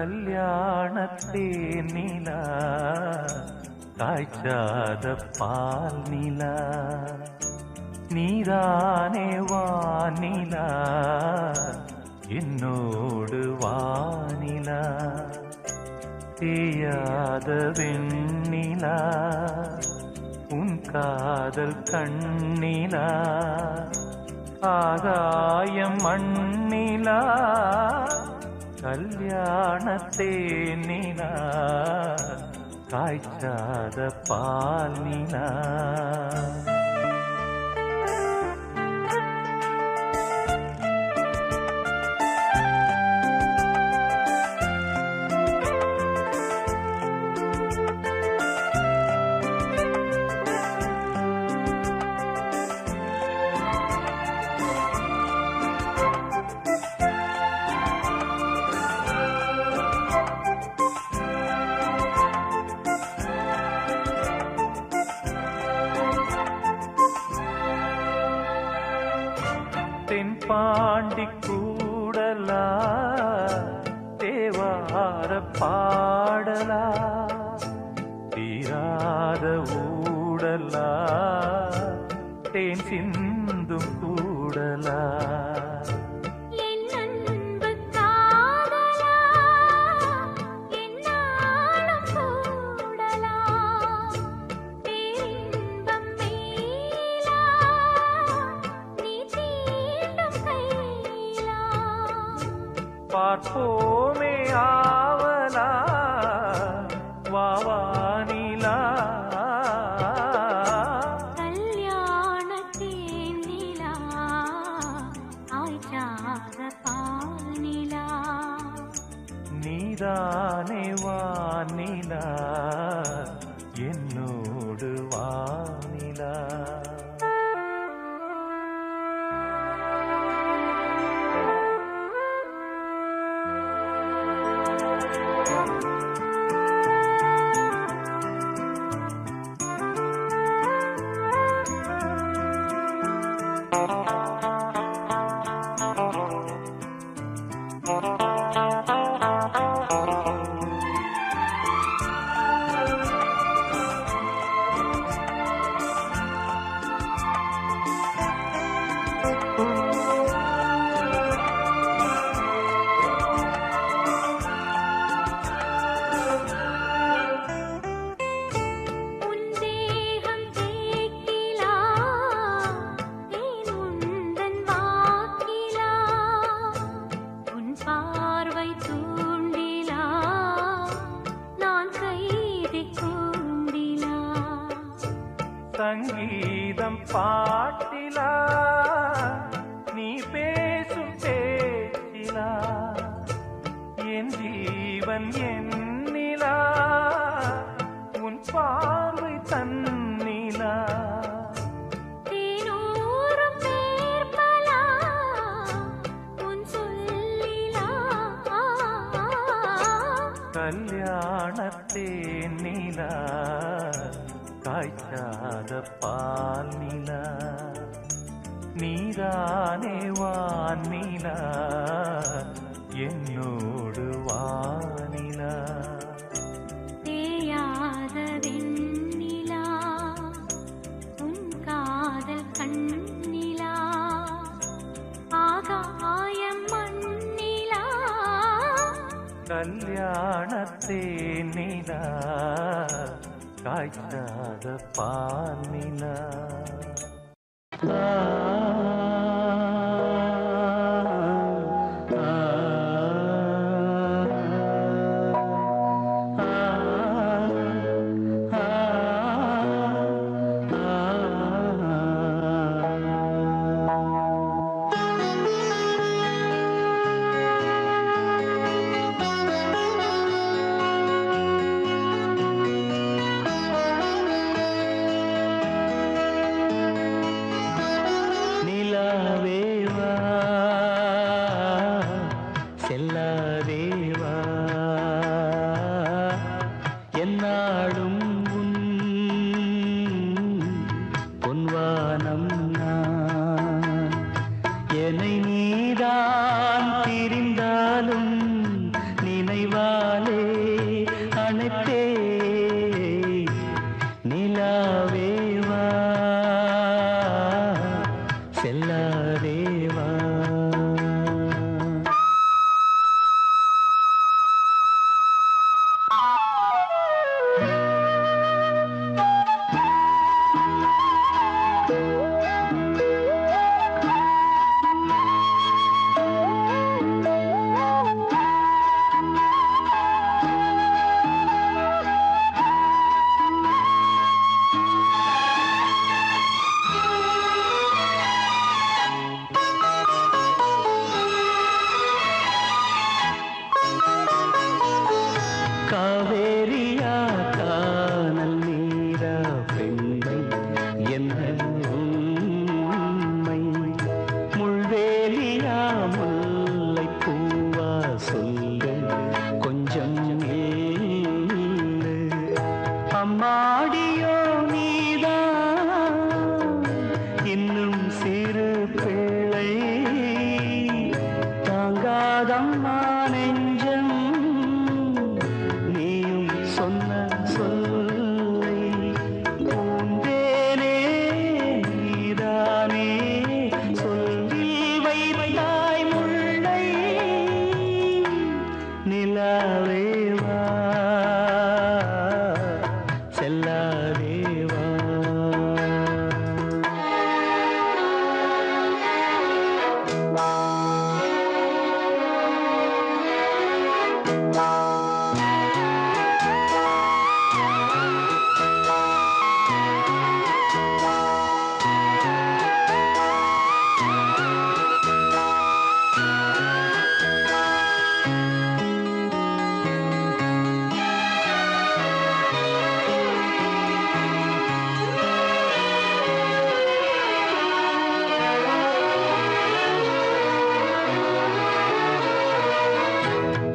கல்யாணத்தே நிலா காய்ச்சாத பால் நிலா நீதானே வானிலா என்னோடு வானிலா தேயாத வெண்ணிலா உன் காதல் கண்ணிலா ஆகாயம் மண்ணிலா கல்யாணத்தே நிலா காய்ச்சாத பால் நிலா தென்பாண்டி கூடலா தேவார பாடலா தீராத ஊடலா தேன் சிந்தும் கூடலா பார்ப்போமே ஆவலா வாவானிலா கல்யாணத்தே நிலா ஆய்ச்சாத பால்நிலா நீதானே வானிலா என்னோடு வானிலா சங்கீதம் பாட்டிலா நீ பேசும் பேச்சிலா என் ஜீவன் என்னிலா உன் பார்வை தன்னிலா கல்யாணத்தே நிலா காய்ச்சாத பால் நிலா நீதானே வானிலா என்னோடு வானிலா தேயாத வெண்ணிலா உன் காதல் கண்ணிலா ஆகாயம் மண்ணிலா கல்யாணத்தே நிலா காய்ச்சாத பால் நிலா நினைவாலே அணைத்தே நிலாவேவா செல்லாதேவா. காவேரியா கானல் நீரா பெண்மை என்ன உண்மை? முள்வேலியா முல்லை பூவா சொல்லு கொஞ்சம் ஏழு. அம்மாடியோ நீதான் இன்னும் சிறு பிள்ளை தாங்காதம்மா நெஞ்சம் சொன்ன சொல்லை. பூந்தேனே நீதானே சொல்லில் வைத்தாய் முல்லை. நிலாவேவா செல்லாதேவா.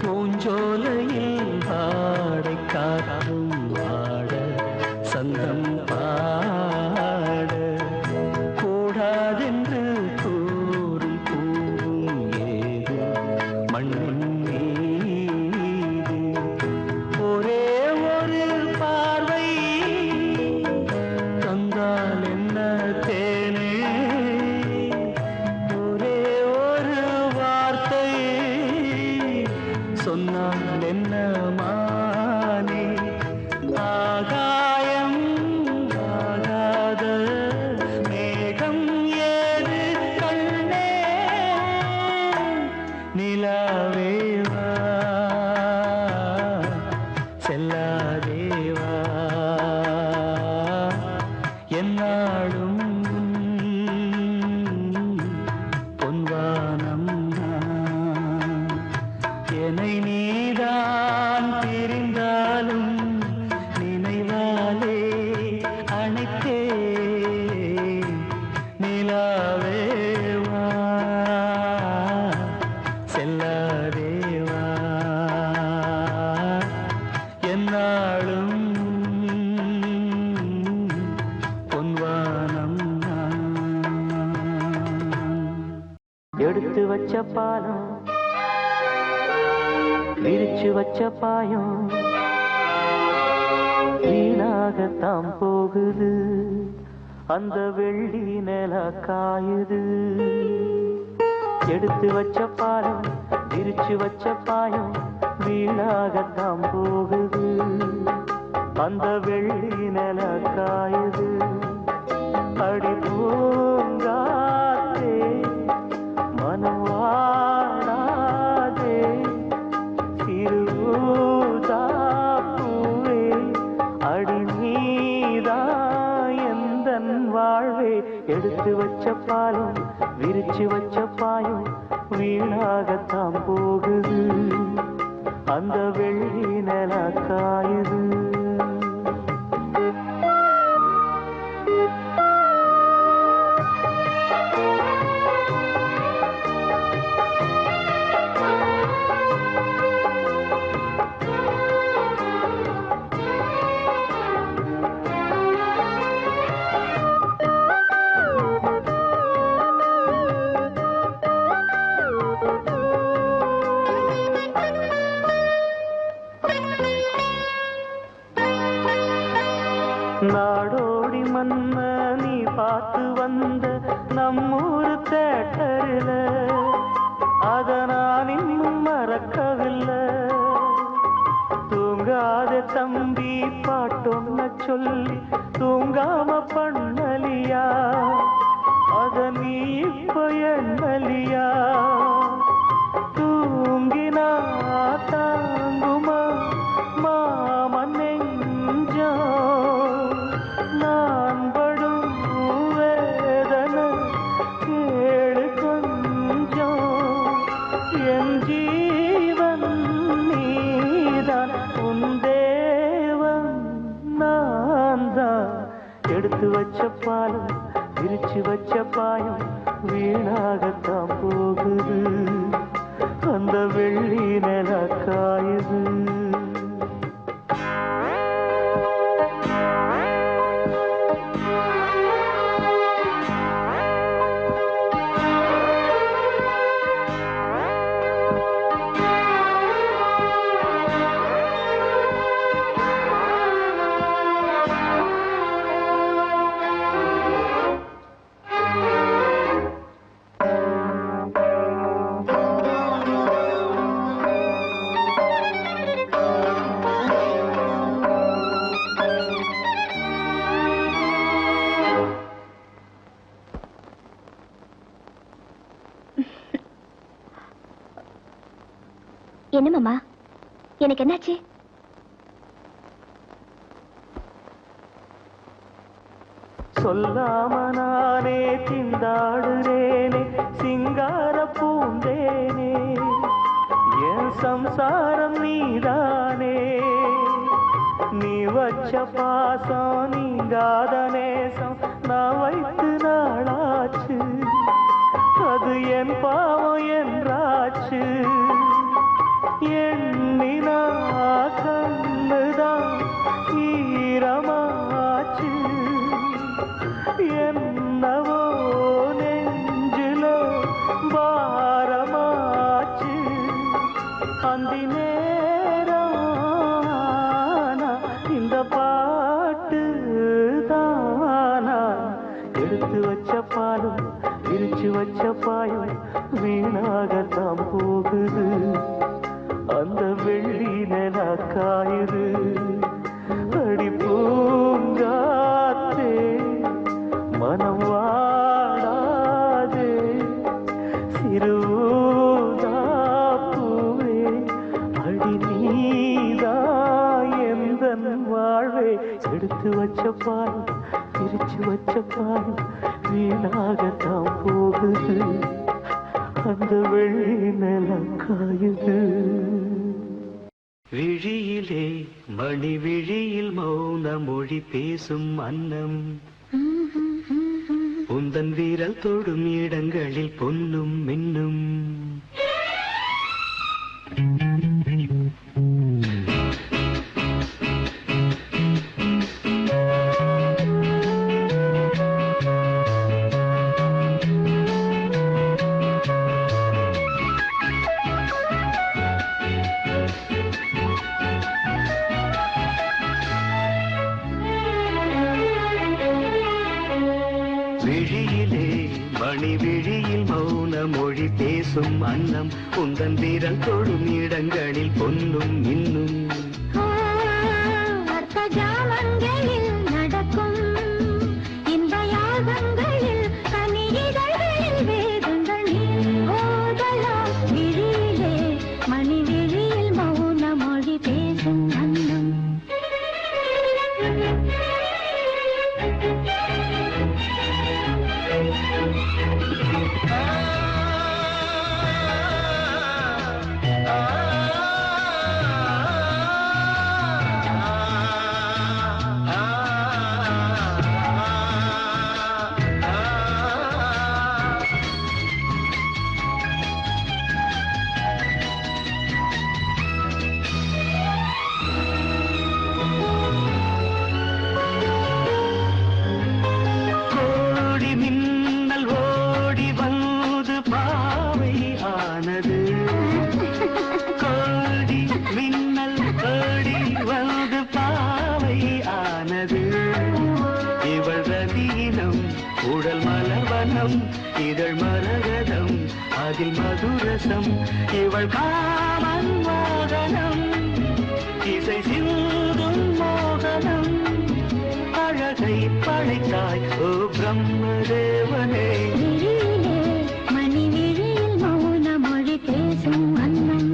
பூஞ்சோலையில் பாடை காற்றும் பாட சந்தம் பாட கூடாதென்று கூறும் பூவும் ஏது மண்ணின் மீது. ஒரே ஒரு பார்வை தந்தால் என்ன தேனே? ஒரே ஒரு வார்த்தை சொன்னால் என்ன மானே? ஆகாயம் ஆகாத மேகம் ஏது கண்ணே? நிலாவேவா செல்லாதேவா. என்னாலும் பொன்வானம் என்னை நீதான் பிரிந்தாலும் நினைவாலே அணைத்தே நிலாவேவா செல்லாதேவா. என்னாலும் பொன்வானம் எடுத்து வச்ச பாலம் விரிச்சு வச்ச பாயம் வீணாகத்தான் போகுது. அந்த வெள்ளி நில காயுது. எடுத்து வச்ச பாலம் விரிச்சு வச்ச பாயம் வீணாகத்தான் போகுது. அந்த வெள்ளி நில காயுது. அடி பூங்காத்தே மனம் வாடாதே பூவே அடி நீதா எந்தன் வாழ்வே. எடுத்து வச்ச பாலும் விரிச்சு வச்ச பாயும் வீணாகத்தான் போகுது. அந்த வெள்ளி நில காயுது. நாடோடி மன்ன நீ பார்த்து வந்த நம்மூரு தேட்டரில் அத நான் இன்னும் மறக்கவில்லை. தூங்காத தம்பி பாட்டொன்ன சொல்லி தூங்காம பண்ணலியா, அத நீ இப்ப எண்ணலியா? தூங்கினா தாங்குமா மாமன் நெஞ்சோ, நான் படும் வேதனை கேளு கொஞ்சம். என் ஜீவன் நீதான், உன் தேவன் நான் தான். எடுத்து வச்ச பாலம் விரிச்சு வச்ச பாயம் வீணாகத்தான் போகுது. அந்த வெள்ளி நில காயுது. என்ன மாமா, எனக்கு என்னாச்சு? சொல்லாம நானே திண்டாடுறேனே சிங்கார பூந்தேனே, என் சம்சாரம் நீதானே. நீ வச்ச பாசம் நீங்காத நேசம் நான் வைத்து நாளாச்சு, அது என் பாவம் என்றாச்சு. எண்ணினா கண்ணுதான் ஈரமாச்சு, என்னவோ நெஞ்சில பாரமாச்சு. அந்தி நேரம் இந்த பாட்டு தானா, எடுத்து வச்ச பாலும் விரிச்சு வச்ச பாயும் வீணாகத்தான் போகுது. அந்த வெள்ளி நில காயுது. அடி பூங்காத்தே மனம் வாடாதே, சிறுதாப்பூவே அடி நீதா எந்தன் வாழ்வே. எடுத்து வச்ச பால் பிரிச்சு வச்ச பால் வீணாகத்தான் போகுது. அந்த வெள்ளி நில காயுது. விழியிலே மணி விழியில் மௌன மொழி பேசும் அன்னம், உந்தன் வீரல் தொடும் இடங்களில் பொன்னும் மின்னும். விழியிலே மணி விழியில் மௌன மொழி பேசும் அன்னம், உந்தன் வீரல் தொடும் இடங்களில் பொன்னும் இன்னும். நடக்கும் இந்த யாகங்களில் கனியிதழ்களில் வேதங்கள் நீ ஓதலாம். விழியிலே மணி விழியில் மௌன மொழி பேசும் அன்னம். இதழ் மரகதம் அதில் மதுரசம் இவள் காமன் மோகனம் இசை சிந்தும் மோகனம் அழகை படைத்தாய் ஓ பிரம்மதேவனே மணி விழியில் மௌன மொழி பேசும் அன்னம்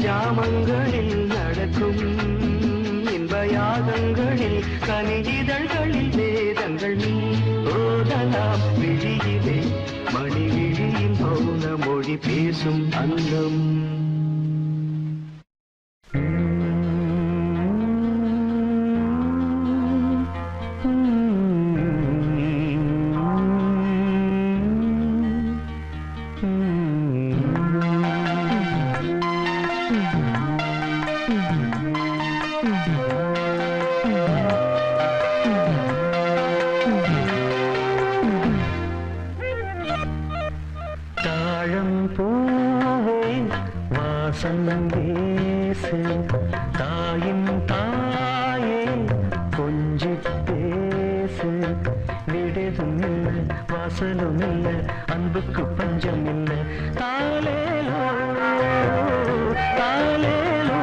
ஜாமங்களில் நடக்கும் இன்பயாகங்களில் கனியிதழ்களில் வேதங்கள் நீ ஓதலாம் விழியிலே மணி விழியில் மௌன மொழி பேசும் அன்னம் வீசு தாயின் தாயே கொஞ்சி பேசு விடுதும் இல்லை வாசலும் இல்லை அன்புக்கு பஞ்சம் இல்லை தாலேலோ தாலேலோ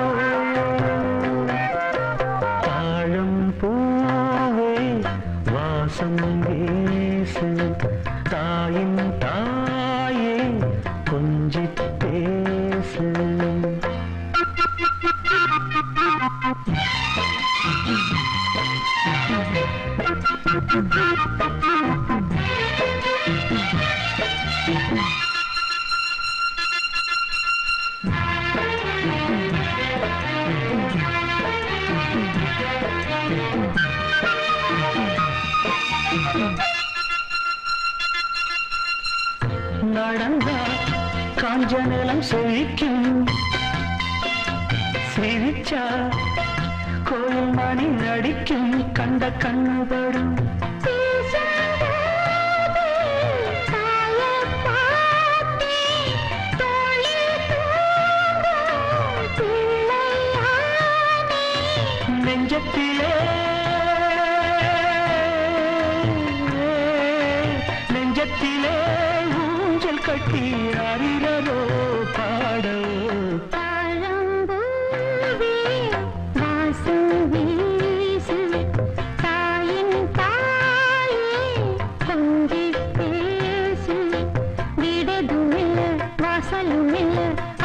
தாழம் பூவே வாசம் வீசு தாயின் தாயே கொஞ்சி பேசு நடந்தா காஞ்ச நிலம் செழிக்கும் சிரிச்சா கோயில் மணி நடிக்கும் கண்ட கண்ணுபடும் நெஞ்சத்திலே நெஞ்சத்திலே ஊஞ்சல் கட்டி அறிகிறதோ பாடோ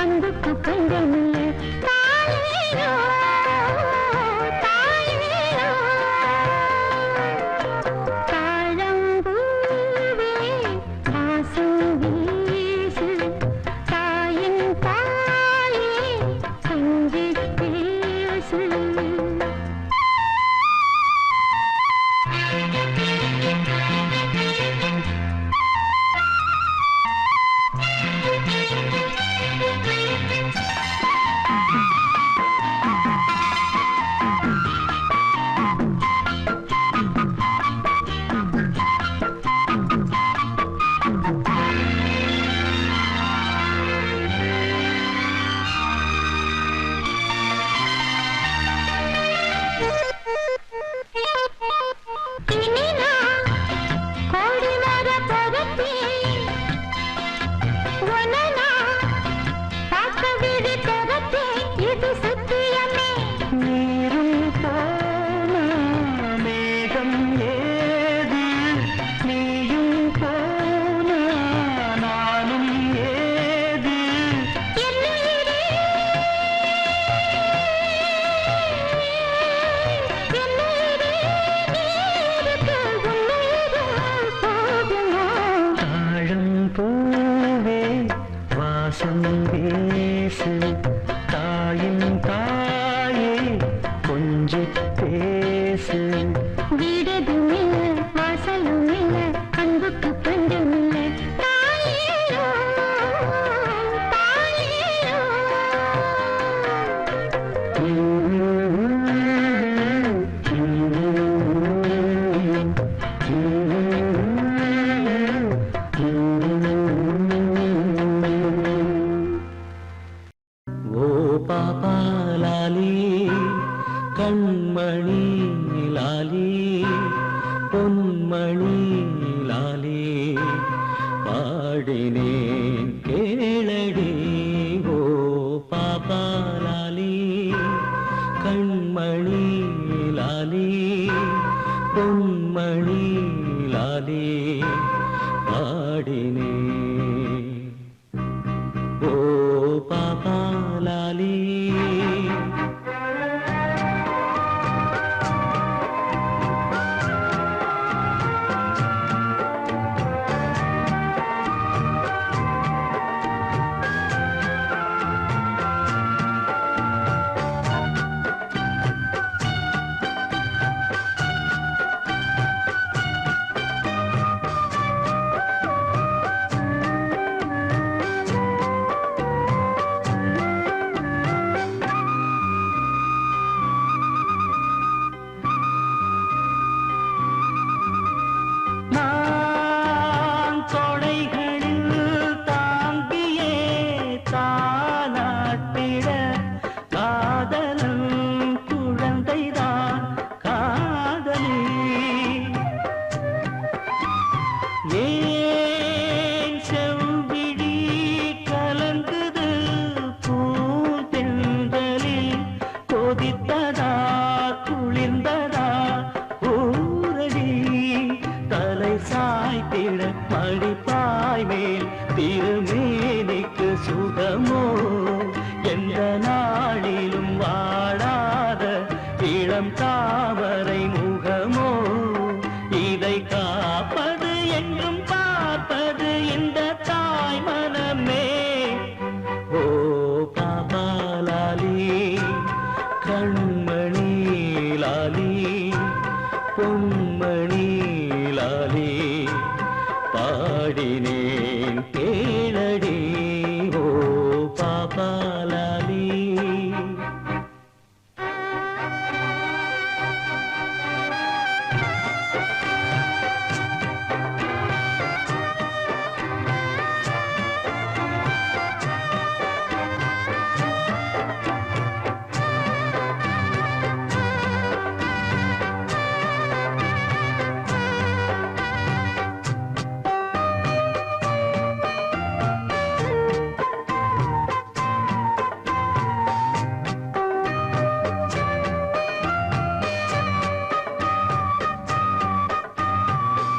அன்புக்கு பஞ்சமில்லை தாயோ தாயோ தாழம்பூவே வாசம் வீசு தாயின் தாயே கொஞ்சி பேசு வாசம் வீசு தாயின் தாயே கொஞ்சி பேசு. வீடதும் இல்ல வாசலும் இல்ல அன்புக்கு பண்டும் இல்ல தாயேயோ தாயேயோ. ஓ பாப்பா லாலி கண்மணி லாலி பொன்மணி லாலி பாடினேன் கேளடி. ஓ பாப்பா லாலி கண்மணி லாலி பொன்மணி லாலி பாடினேன். ஓ பாப்பா லாலி நான் கொடைகளில் தாங்கியே தாலாட்டிட காதலன் குழந்தைதான் காதலி. ஏன் செவ்விழி கலங்குது பூந்தென்றலில் கொதித்ததா குளிர்ந்ததா ஊரடி. தலை சாய்த்திட மடிப்பாய் மேல் திருமேனிக்கு சுகமோ எந்த நாளிலும் வாடாத இளம் தாமரை முகமோ. இதை காப்பது என்றும் பார்ப்பது இந்த தாய் மனமே. ஓ பாப்பா லாலி கண்மணி லாலி பொன்மணி லாலி பாடினேன் கேளடி. ஓ பாப்பா லாலி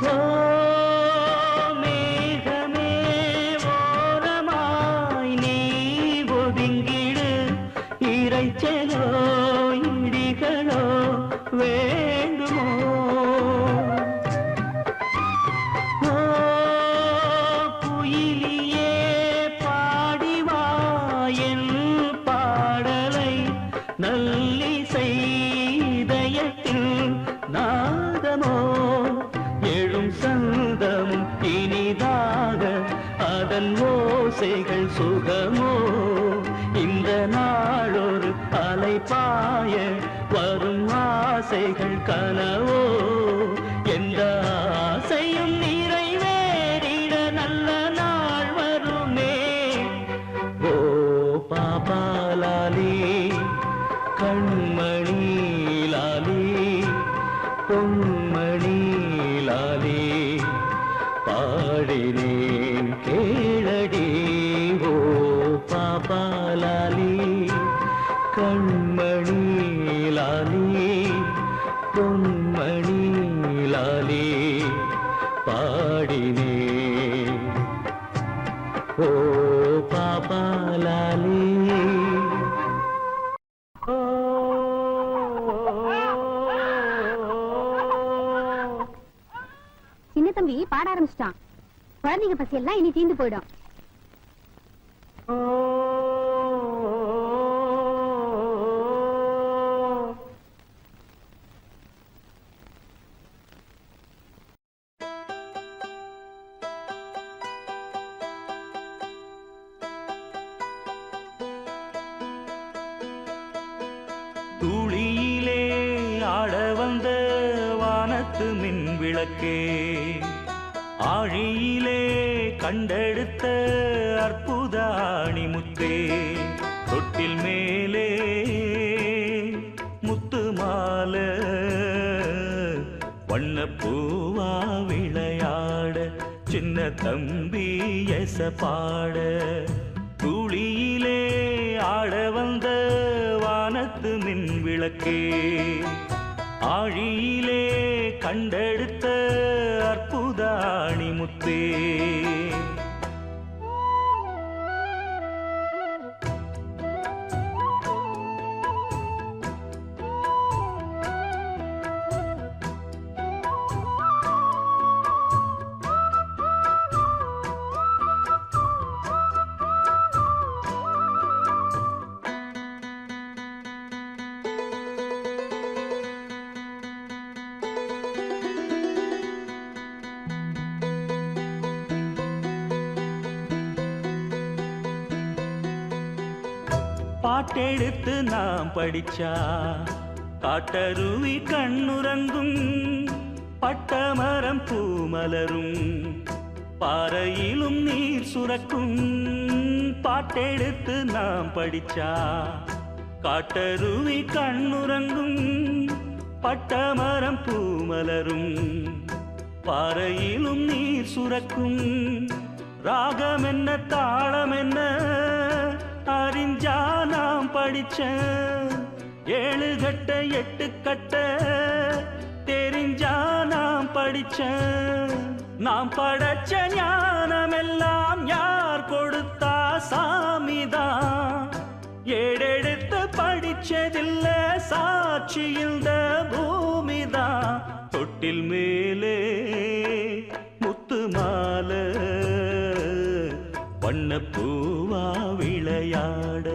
ஓ மேகமே ஓரமாய் நீ ஒதுங்கிடு. இறைச்சலோ இடிகளோ வேண்டுமோ. ஓ குயிலியே பாடிவா என் பாடலை நல்லிசை இதயத்தில் நாதமோ. எழும் சந்தமும் இனிதாக அதன் ஓசைகள் சுகமோ. இந்த நாளொரு அலைபாய வரும் ஆசைகள் கனவோ. எந்த ஆசையும் நிறைவேறிட நல்ல நாள் வருமே. ஓ பாப்பா லாலி கண்மணி லாலி பொன்மணி லாலி பாடினேன் கேளடி. ஓ பாப்பா லாலி கண்மணி லாலி பொன்மணி லாலி பாடினேன். ஓ பாப்பா லாலி. சின்ன தம்பி பாட ஆரம்பிச்சிட்டான். குழந்தைங்க பசி எல்லாம் இனி தீந்து போயிடும். ஓ தூளியிலே ஆட வந்த வானத்து மின் விளக்கே, ஆழியிலே கண்டெடுத்த அற்புத அணிமுத்தே, தொட்டில் மேலே முத்து மாலை வண்ணப்பூவா விளையாட, சின்ன தம்பி எச பாட. தூளியிலே ஆட வந்த வானத்து மின் விளக்கே, ஆழியிலே கண்டெடுத்த அற்புத அணிமுத்தே. பாட்டெடுத்து நாம் படிச்சா காட்டருவி கண்ணுறங்கும், பட்டமரம் பூமலரும், பாறையிலும் நீர் சுரக்கும். பாட்டெடுத்து நாம் படிச்சா காட்டருவி கண்ணுறங்கும், பட்டமரம் பூமலரும், பாறையிலும் நீர் சுரக்கும். ராகம் என்ன தாளம் என்ன அறிஞ்சா நாம் படிச்ச, 7 கட்ட 8 கட்ட தெரிஞ்சா நாம் படிச்ச. நாம் படைச்ச ஞானமெல்லாம் யார் கொடுத்தா? சாமிதான். ஏடெடுத்து படிச்சதில்ல, சாட்சியில் பூமிதான். தொட்டில் மேலே முத்து மாலை வண்ணப்பூவா விளையாட,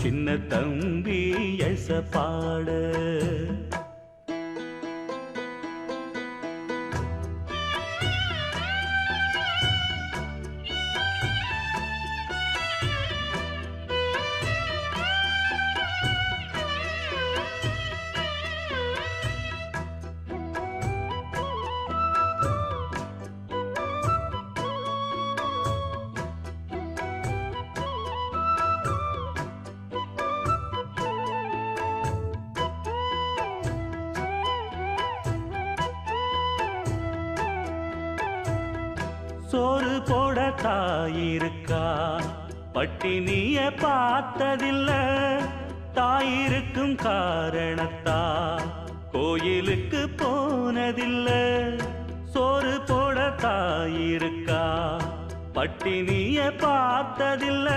சின்ன தம்பி எச பாட. சோறு போட தாயிருக்கா, பட்டினிய பார்த்ததில்ல. தாயிருக்கும் காரணத்தா கோயிலுக்கு போனதில்ல. சோறு போட தாயிருக்கா, பட்டினிய பார்த்ததில்ல.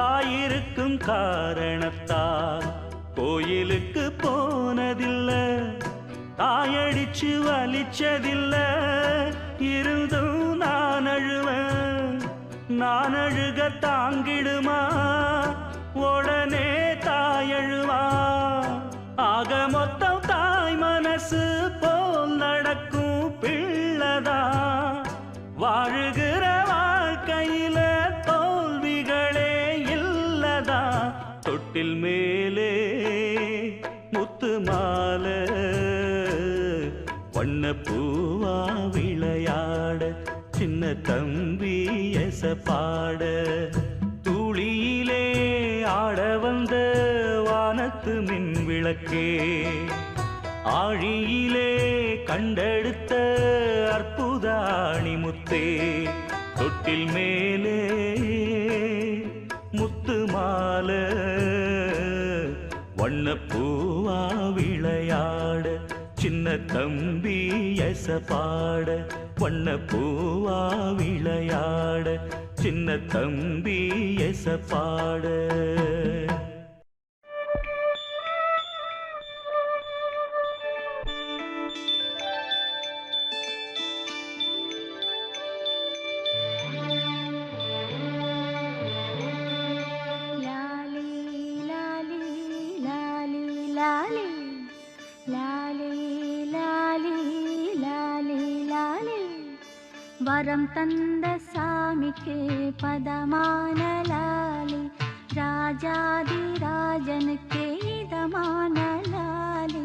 தாயிருக்கும் காரணத்தா கோயிலுக்கு போனதில்ல. தாயடிச்சு வலிச்சதில்ல, இருந்தும் நான் அழுவேன். நான் அழுக தாங்கிடுமா? உடனே தாயழுவா. ஆக மொத்தம் தாய் மனசு போல் நடக்கும் பிள்ளதா. வாழுகிற வாழ்க்கையில தோல்விகளே இல்லதா. தொட்டில் மேலே முத்து மாலை வண்ணப்பூவா விளையாட, சின்ன தம்பி எச பாட. தூளியிலே ஆட வந்த வானத்து மின் விளக்கே, ஆழியிலே கண்டெடுத்த அற்புத அணிமுத்தே. தொட்டில் மேலே முத்து மாலை வண்ணப்பூவா விளையாட, சின்ன தம்பி எச பாட. வண்ணப்பூவா விளையாட, சின்ன தம்பி எச பாட. வரம் தந்த சாமிக்கு பதமான லாலி, ராஜாதி ராஜனுக்கே இதம் இதமான லாலி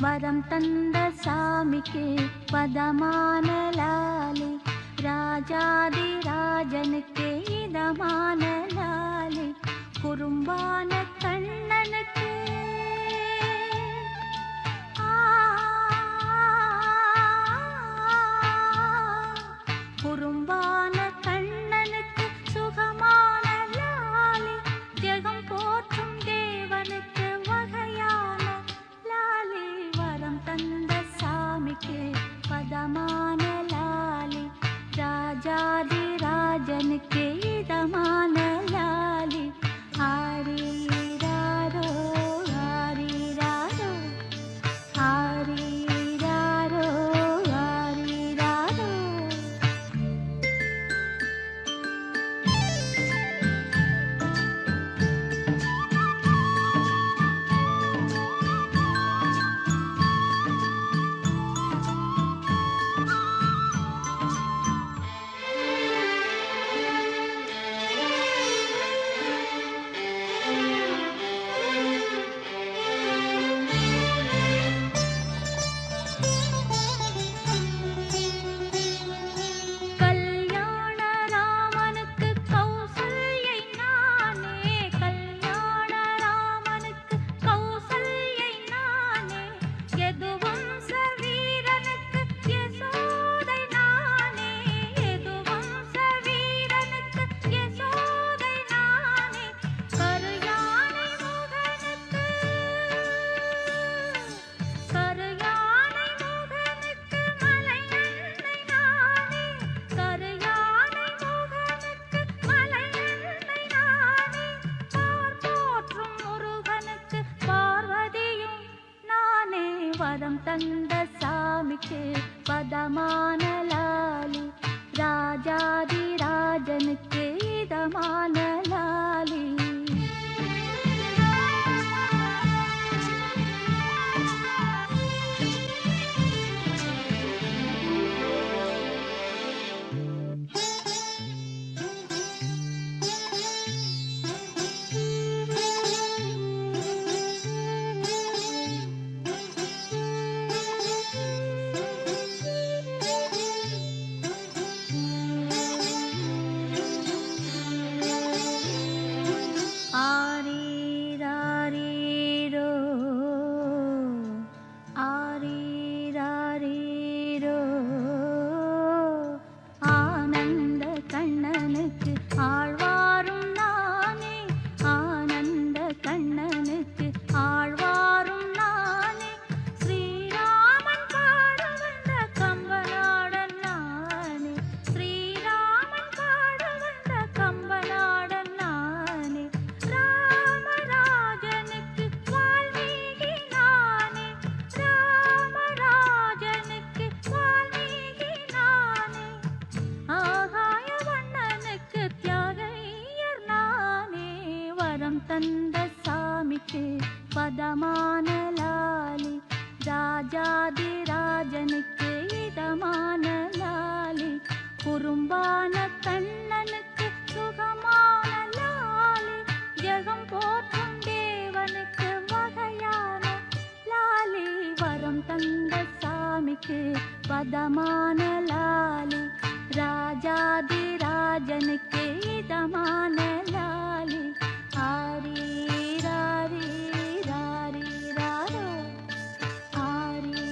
வரம் தந்த சாமிக்கு பதமான லாலி ராஜாதி ராஜனுக்கு இதமான லாலி குறும்பான கண்ணனுக்கு குறும்பான கண்ணனுக்கு சுகமான லாலி ஜெகம் போற்றும் தேவனுக்கு வகையான லாலி வரம் தந்த சாமிக்கு பதமான லாலி ராஜாதி ராஜனுக்கு இதமான லாலி ஆரீராரோ ஆரீராரோ ஆரீராரோ ஆரீராரோ கல்யாண ராமனுக்கு கௌசல்யை நானே கல்யாண ராமனுக்கு கௌசல்யை நானே யதுவம்ச வீரனுக்கு யசோதை நானே யதுவம்ச வீரனுக்கு யசோதை நானே கருயானை முகனுக்கு மலையன்னை நானே கருயானை முகனுக்கு மலையன்னை நானே போற்றும் முருகனுக்கு பார்வதியும் நானே வரம் தந்த சாமிக்கு பதமான லாலி ராஜாதி ராஜனுக்கு இதமான லாலி ஆரீராரீரோ ஆரீராரீரோ ஆனந்த கண்ணனுக்கு ஆழ்வாரும் நானே ஆனந்த கண்ணனுக்கு ஆழ்வாரும் நானே ஸ்ரீராமன் பாட வந்த கம்பநாடன் நானே ஸ்ரீராமன் பாட வந்த கம்பநாடன் நானே ராமராஜனுக்கு வால்மீகி நானே ராமராஜனுக்கு வால்மீகி நானே ஆகாய வண்ணனுக்கு தியாகையர் நானே வரம் தந்த சாமிக்கு பதமான லாலி ராஜாதி ராஜனுக்கு இதமான லாலி குறும்பான கண்ணனுக்கு சுகமான லாலி ஜெகம் போற்றும் தேவனுக்கு வகையான லாலி வரம் தந்த சாமிக்கு பதமான லாலி ராஜாதி ராஜனுக்கு இதமான லாலி ஆரீராரீராரீராரோ ஆரீராரீராரீராரோ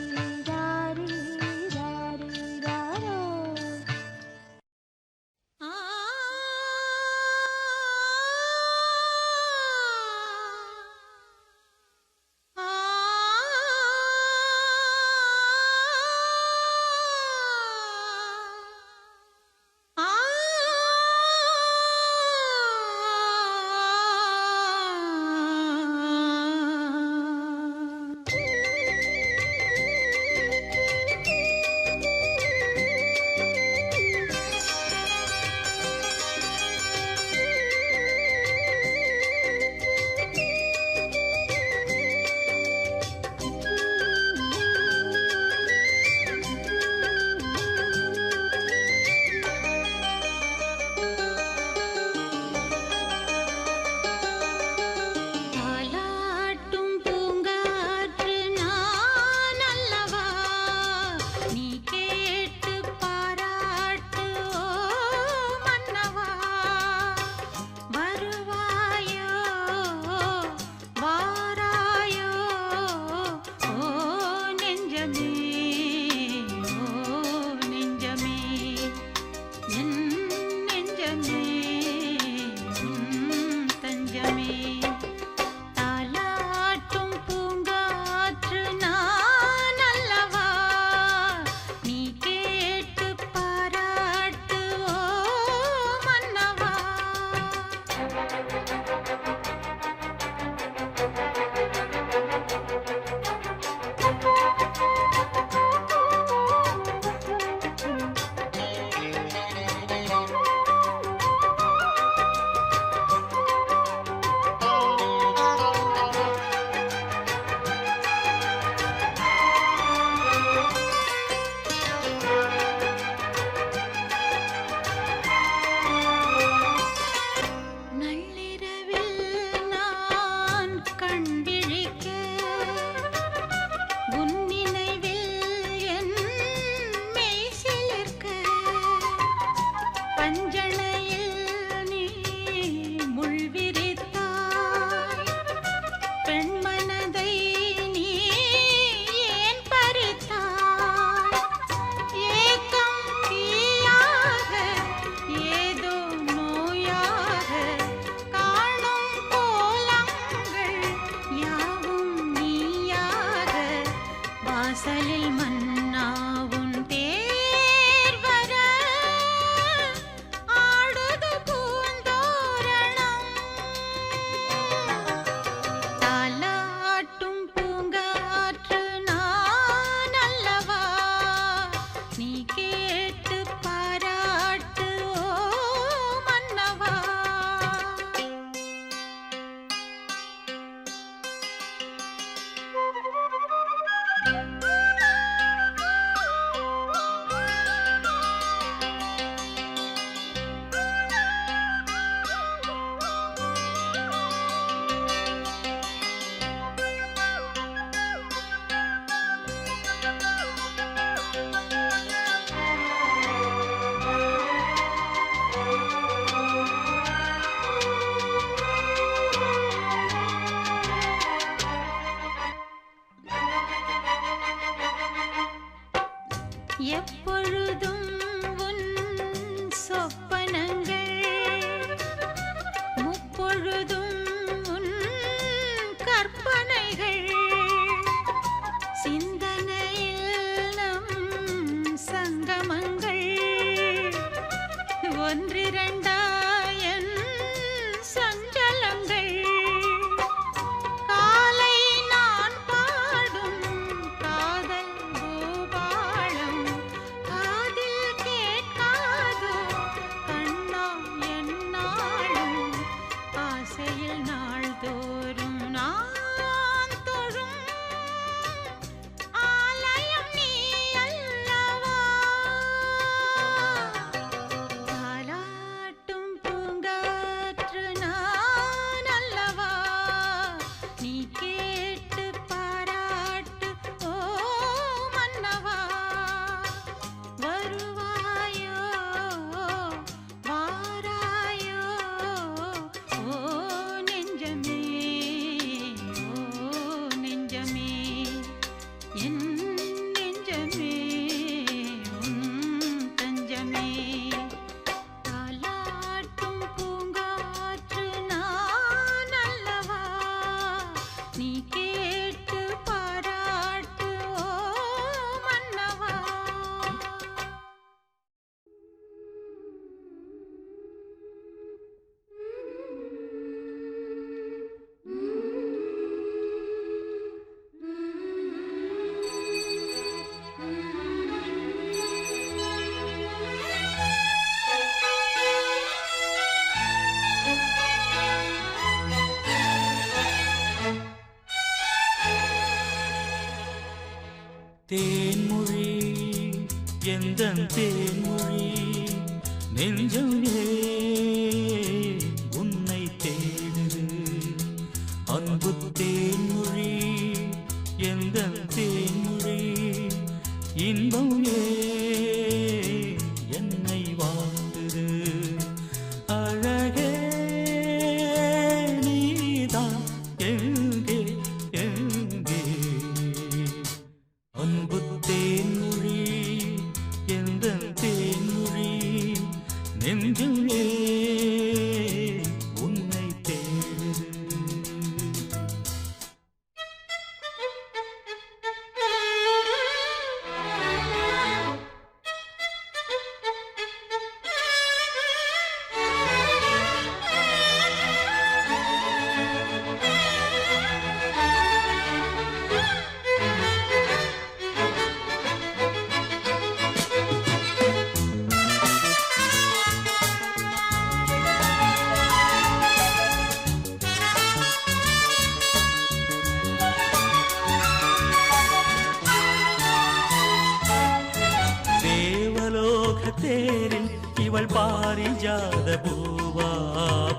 அவள் பாரிஜாத பூவா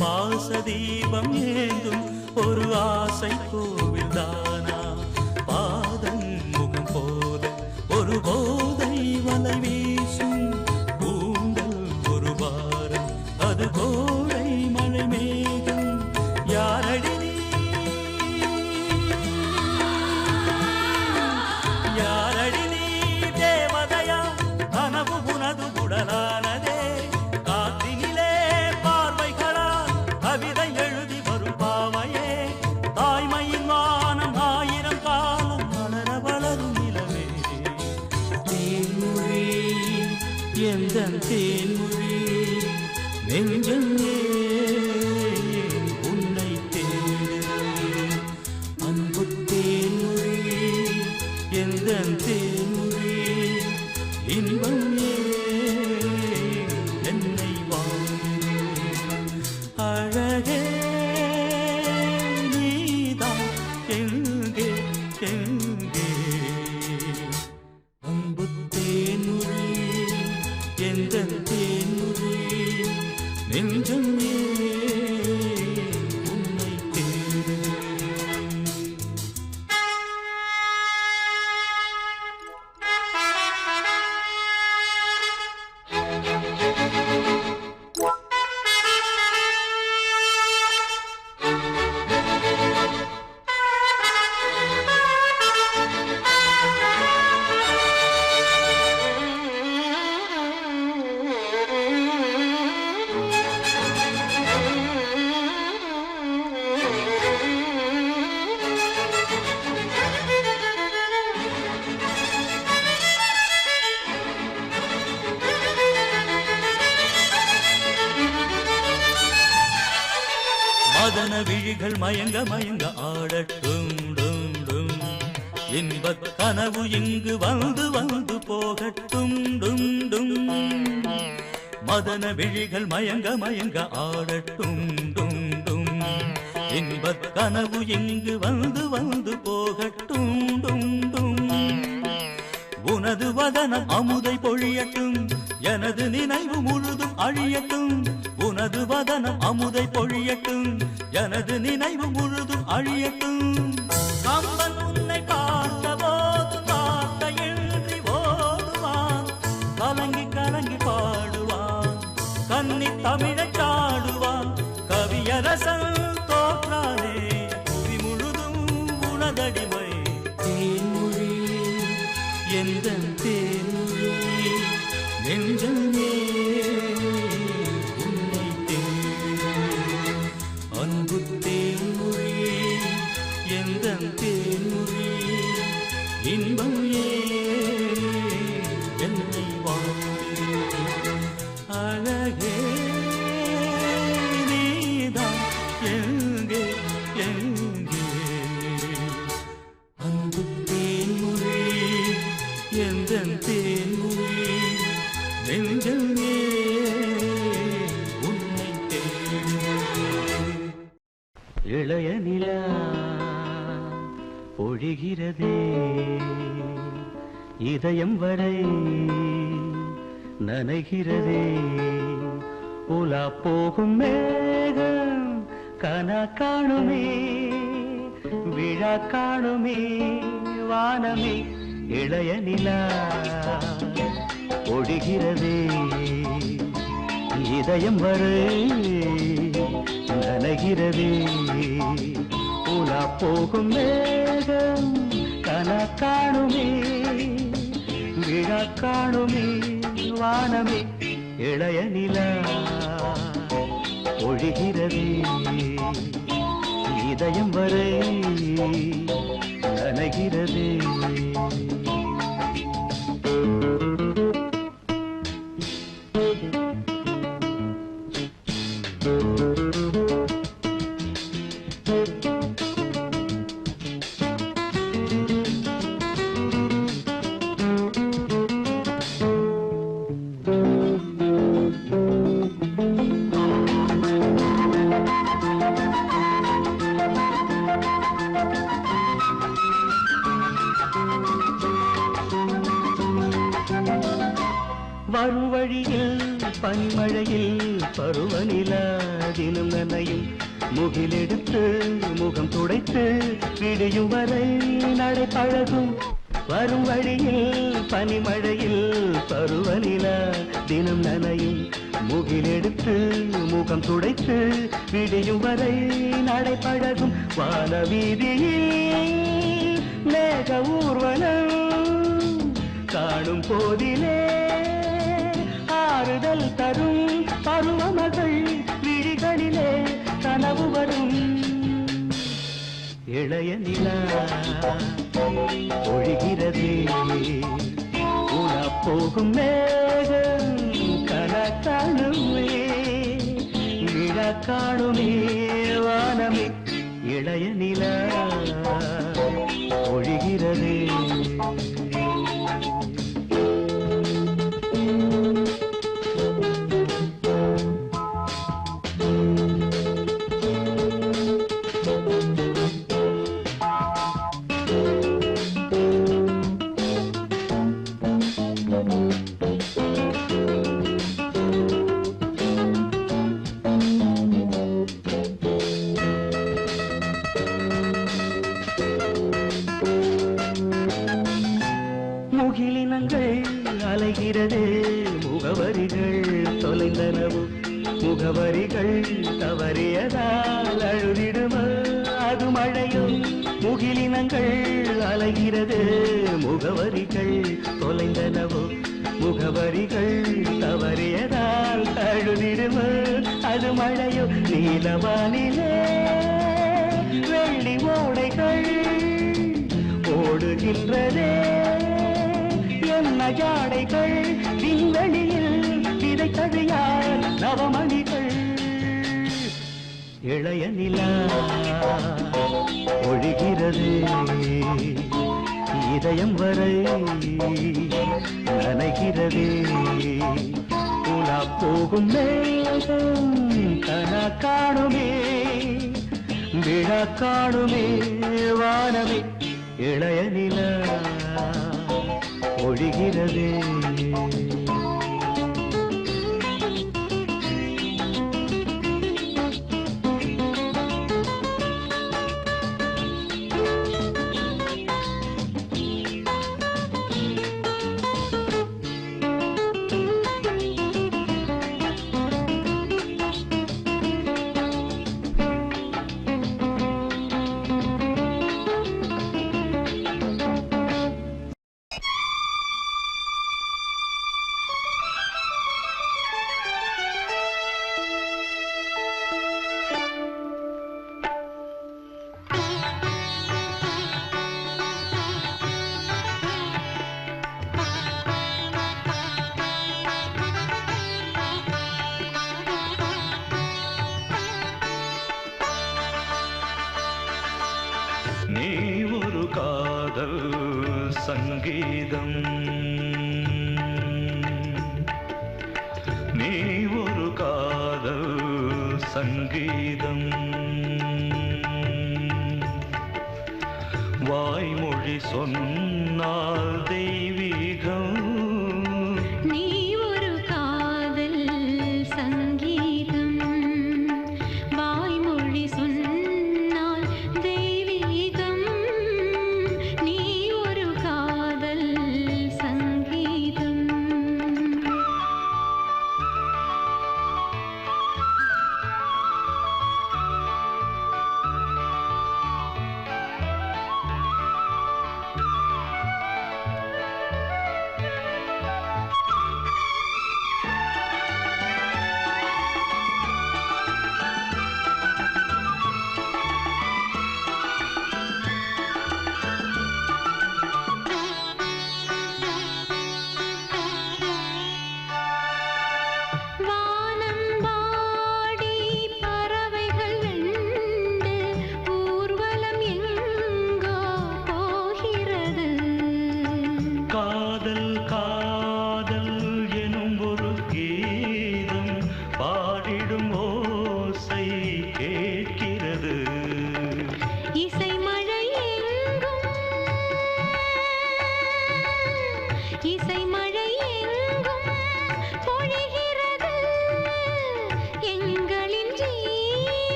பாசதீபம் ஏந்தும் ஒரு ஆசை கோவில் தானா பாதம் முகம் போல ஒரு போதை வலை வீசும் பூண்டல் ஒரு வாரம் அது கோடை மழை மேகம் யாரடி நீ யாரடி நீ தேவதையா கனவு உனது உடலானதே காத்தினிலே பார்வைகளால் கவிதை எழுதி வரும் பாவையே தாய்மையின் வானம் ஆயிரம் காலம் வளர வளரும் நிலவே தேன்மொழி எந்த தேன்மொழி நெஞ்சம் உன்னை தேடுகிறேன் அன்பு தேன்மொழி எந்த தேன்மொழி இன்பம் என்னை வாழ்கிறேன் அழகே நீதான் எங்கே எங்கே அன்பு தேன்மொழி எந்த தேன்மொழி நெஞ்சம் உன்னை தேடுகிறேன் மதன விழிகள் மயங்க மயங்க ஆடட்டும் டும் டும் இன்பக் கனவு இங்கு வந்து வந்து போகட்டும் டும் டும் மதன விழிகள் மயங்க மயங்க ஆடட்டும் டும் டும் இன்பக் கனவு இங்கு வந்து வந்து போகட்டும் டும் டும் உனது வதனம் அமுதை பொழியட்டும் எனது நினைவு முழுதும் அழியட்டும் உனது வதனம் அமுதை பொழியட்டும் எனது நினைவு முழுதும் அழியட்டும் கம்பன் உன்னை பார்த்த போது வார்த்தையின்றி ஓடுவான் கலங்கி கலங்கி பாடுவான் கன்னி தமிழை சாடுவான் கவியரசன் தோற்றானே புவி முழுதும் உனதடிமை தேன்மொழி எந்த தேன்மொழி நெஞ்சமே உன்னை தேடுகிறேன் அன்பு தேன்மொழி எந்த தேன்மொழி இன்பம் என்னை வாழ்கிறேன் அழகே நீதான் எங்கே எங்கே அன்பு தேன்மொழி எந்த தேன்மொழி நெஞ்சமே உன்னை தேடுகிறேன் இளைய நிலா பொழிகிறதே இதயம் வரை நனைகிறதே உலா போகும் மேகம் கனா காணுமே விழா காணுமே வானமே இளைய நிலா பொழிகிறதே இதயம் வரை நனைகிறதே உலா போகும் மேகம் கனா காணுமே விழா காணுமே வானமே இளைய நிலா பொழிகிறதே இதயம் வரை நனைகிறதே வரும் வழியில் பனிமழை மழையில் பருவநிலா தினம் நனையும் முகிலெடுத்து முகம் துடைத்து விடியும் வரை நடை பழகும் வரும் வழியில் பனிமழையில் பருவநிலா தினம் நனையும் முகிலெடுத்து முகம் துடைத்து விடியும் வரை நடை பழகும் வான வீதியில் மேக ஊர்வலம் காணும் போதிலே ஆறுதல் தரும் பருவமகள் விழிகளிலே கனவு வரும் இளைய நிலா ஒழிகிறதே உலா போகும் மேகம் கனக்காணுமே விழா காணுமே வானமே இளைய நிலா ஒழிகிறதே முகிலினங்கள் அலைகிறது முகவரிகள் தொலைந்தனவு முகவரிகள் தவறியதால் அழுதிடுமா அது மழையோ முகிலினங்கள் அலைகிறது முகவரிகள் தொலைந்தனவு முகவரிகள் தவறியதால் அழுதிடுமா அது மழையோ நீலவானிலே வெள்ளி ஓடைகள் ஓடுகின்றதே என்ன ஜாடைகள் விண்வெளியில் விதைத்ததையால் நவமணிகள் இளைய நிலா ஒழிகிறது இதயம் வரை நனைகிறதே உலா போகும் மேகம் கனா காணுமே விழா காணுமே வானமே இளைய நிலா ஒழிகிறதே நீ ஒரு காதல் சங்கீதம் நீ ஒரு காதல் சங்கீதம் வாய்மொழி சொன்னால் தெய்வீகம் நீ ஒரு காதல் சங்கீதம் வாய்மொழி சொன்னால் தெய்வீகம் நீ ஒரு காதல் சங்கீதம்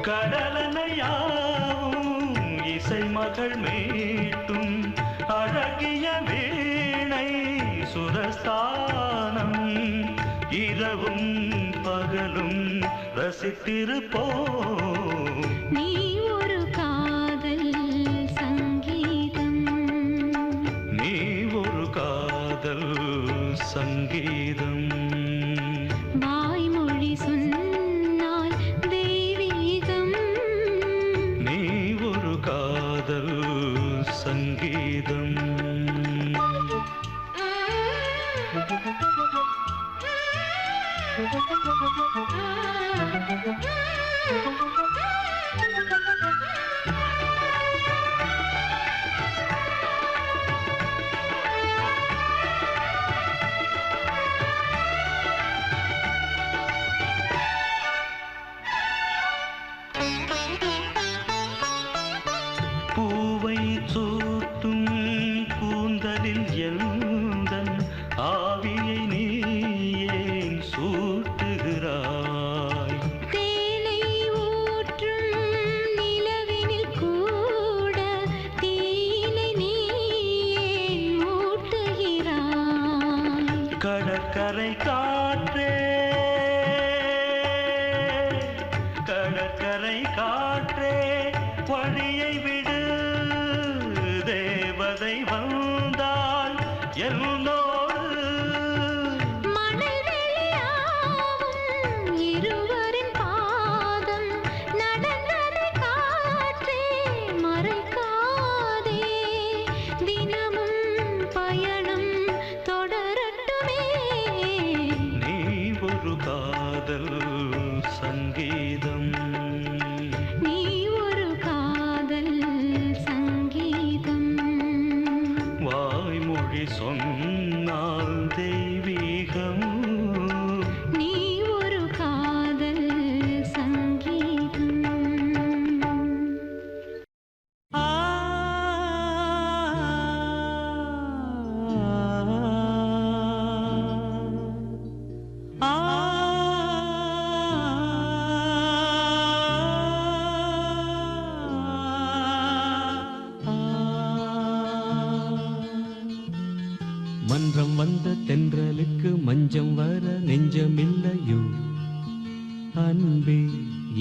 கடலனையாவும் இசை மகள் மீட்டும் அழகிய வீணை சுரஸ்தானம் இரவும் பகலும் ரசித்திருப்போம். நீ ஒரு காதல் சங்கீதம், நீ ஒரு காதல் சங்கீதம். வாய்மொழி சொன்னால் தெய்வீகம், நீ ஒரு காதல் சங்கீதம். பூவை சூட்டும் கூந்தலில் எந்தன் ஆவியை நீ ஏன் சூட்டுகிறாய்? தேனை ஊற்றும் நிலவினில் கூட தீனை நீ ஏன் மூட்டுகிறாய்? கடற்கரை காற்றே, கடற்கரை காற்றே வழியை விடு, தேவதை வந்தால் என்னோடு. மணல் வெளியாகும் இருவரின் பாதம் நடந்ததை காற்றே மறைக்காதே, தினமும் பயணம் தொடரட்டுமே. நீ ஒரு காதல் சங்கீதம், நீ ஒரு காதல் சங்கீதம், வாய்மொழி சொன்னால் தெய்வீகம். நீ ஒரு காதல் சங்கீதம். மன்றம் வந்த தென்றலுக்கு மஞ்சம் வர நெஞ்சமில்லையோ அன்பே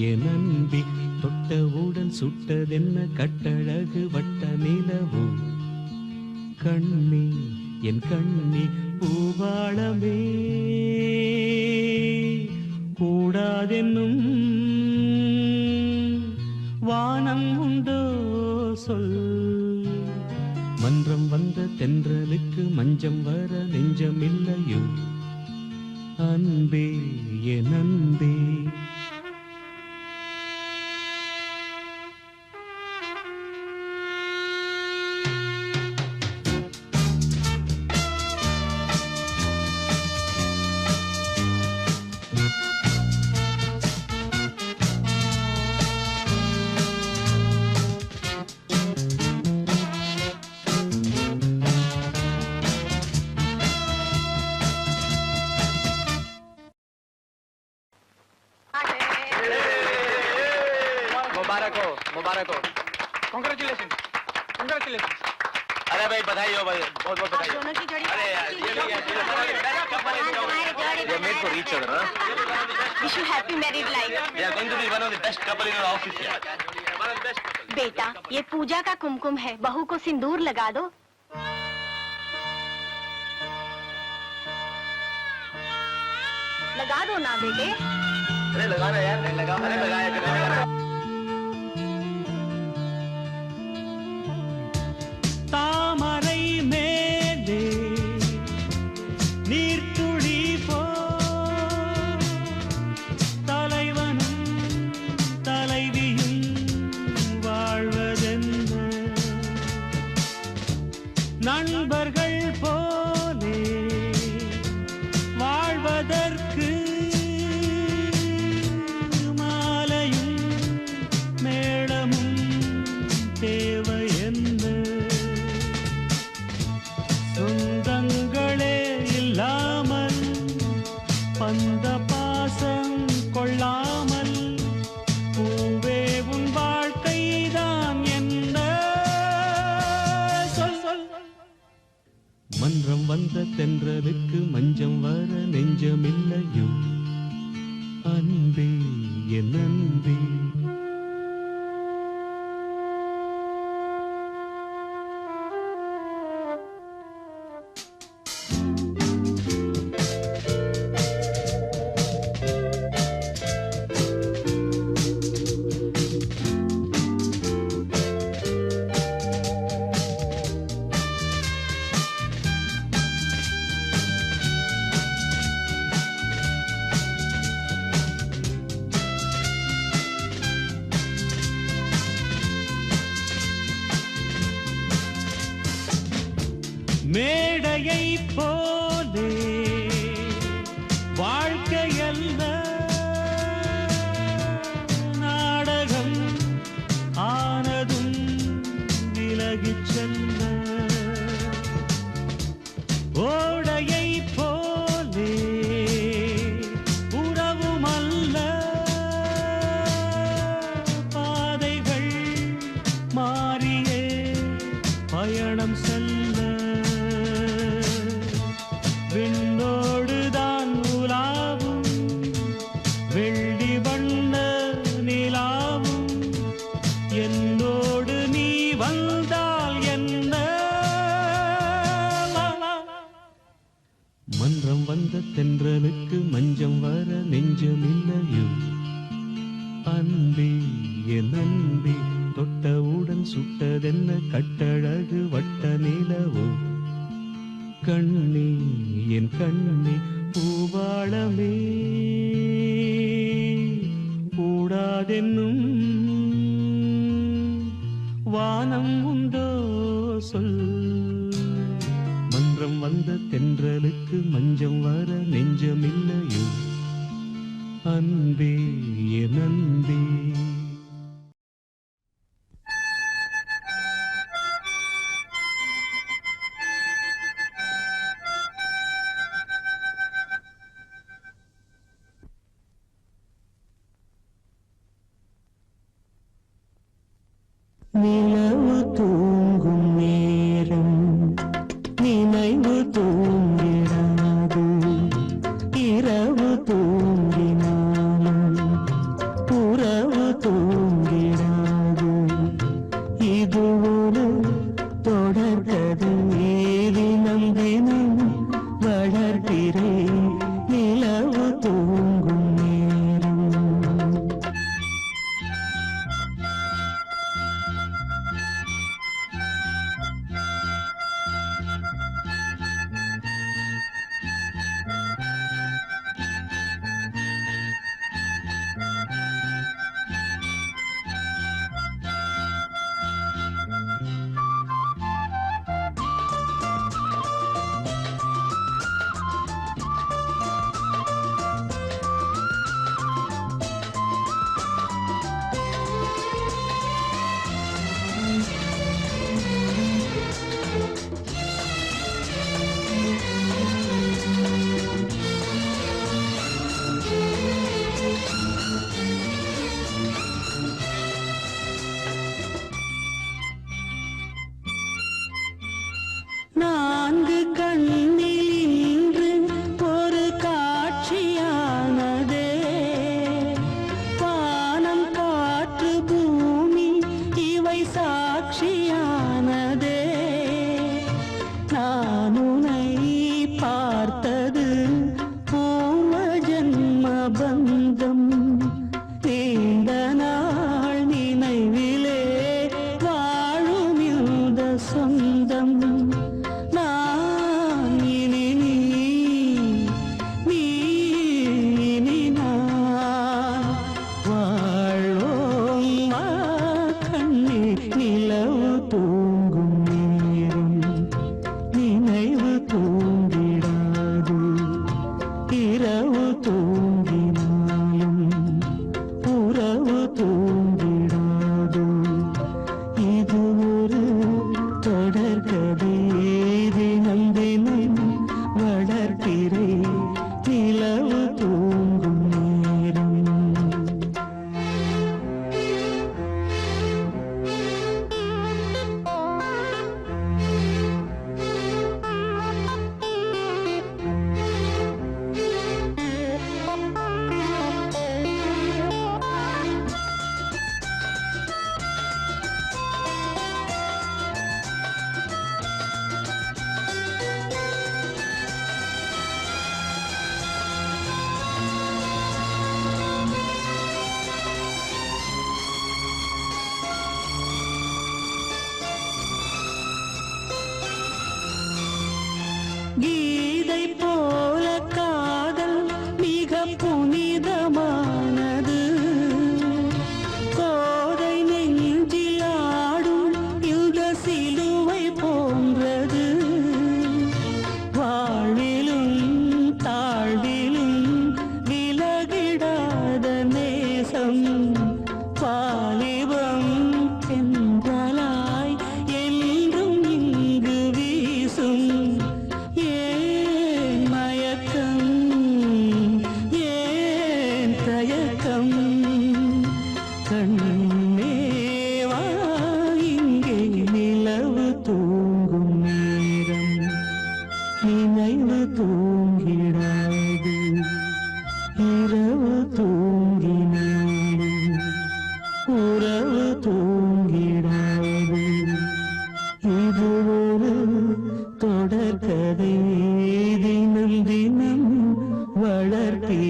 என் அன்பே, தொட்டவுடன் சுட்டதென்ன கட்டழகு வட்ட நிலவோ கண்ணே என் கண்ணே பூவாளமே கூடாதென்னும் வானம் உண்டோ சொல். மன்றம் வந்த தென்றலுக்கு மஞ்சம் வர நெஞ்சமில்லையோ அன்பே என் அன்பே. मुबारक हो, मुबारक हो। Congratulation, congratulation. अरे भाई बधाई हो भाई, बहुत बहुत बधाई। दोनों की जोड़ी। अरे यार ये made for each other. Wish you happy married life. They are going to be one of the best couple in our office यार। बेटा, ये पूजा का कुमकुम है, बहू को सिंदूर लगा दो। लगा दो ना बेटे। अरे लगा रहा यार, नहीं लगा, अरे लगाया लगा। தாமரை மேலே நீர்த்துளி போ தலைவனும் தலைவியும் வாழ்வதென்ன நண்பர்கள் போலே வாழ்வதற்கு மாலையும் மேளமும் தேவை என்ன சொந்தங்களே இல்லாமல் பந்த பாசம் கொள்ளாமல் பூவே வந்த தென்றலுக்கு மஞ்சம் வர நெஞ்சமில்லையோ அன்பே என் அன்பே. மேடையை போலே வாழ்க்கையல்ல நாடகம் ஆனதும் விலகிச் செல்ல ஓடையை போலே உறவுமல்ல பாதைகள் மாறியே பயணம் செல்ல விண்ணோடுதான் உலாவும் வெள்ளி வண்ண நிலாவும் என்னோடு நீ வந்தால் என்ன மன்றம் வந்த தென்றலுக்கு மஞ்சம் வர நெஞ்சமில்லையோ அன்பே என் அன்பே. தொட்டவுடன் சுட்டதென்ன கட்டழகு வட்ட நிலவோ கண்ணே என் கண்ணே பூவாளமே கூடாதென்னும் வானம் உண்டோ சொல். மன்றம் வந்த தென்றலுக்கு மஞ்சம் வர நெஞ்சமில்லையோ அன்பே என் அன்பே. நிலவு தூங்கும் நேரம் நினைவு தூங்கிடாது இரவு தூங்கினாலும் உறவு தூங்கிடாது இது ஒரு தொடர்கதை தினம் தினம் வளர்கிறேன் நிலவு தூங்கும் நேரம்.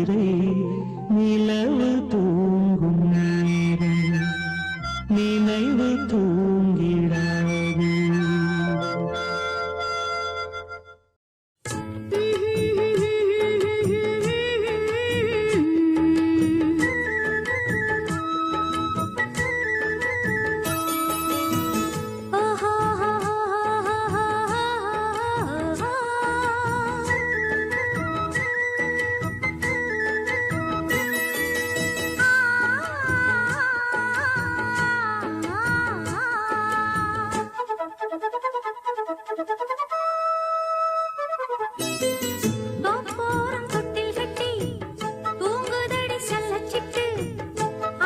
உயிரை நிலவு தூங்கும் நேரம் நினைவு தூங்கிடாது. தோப்போரம் தொட்டில் கட்டி தூங்குதடி செல்லச்சிட்டு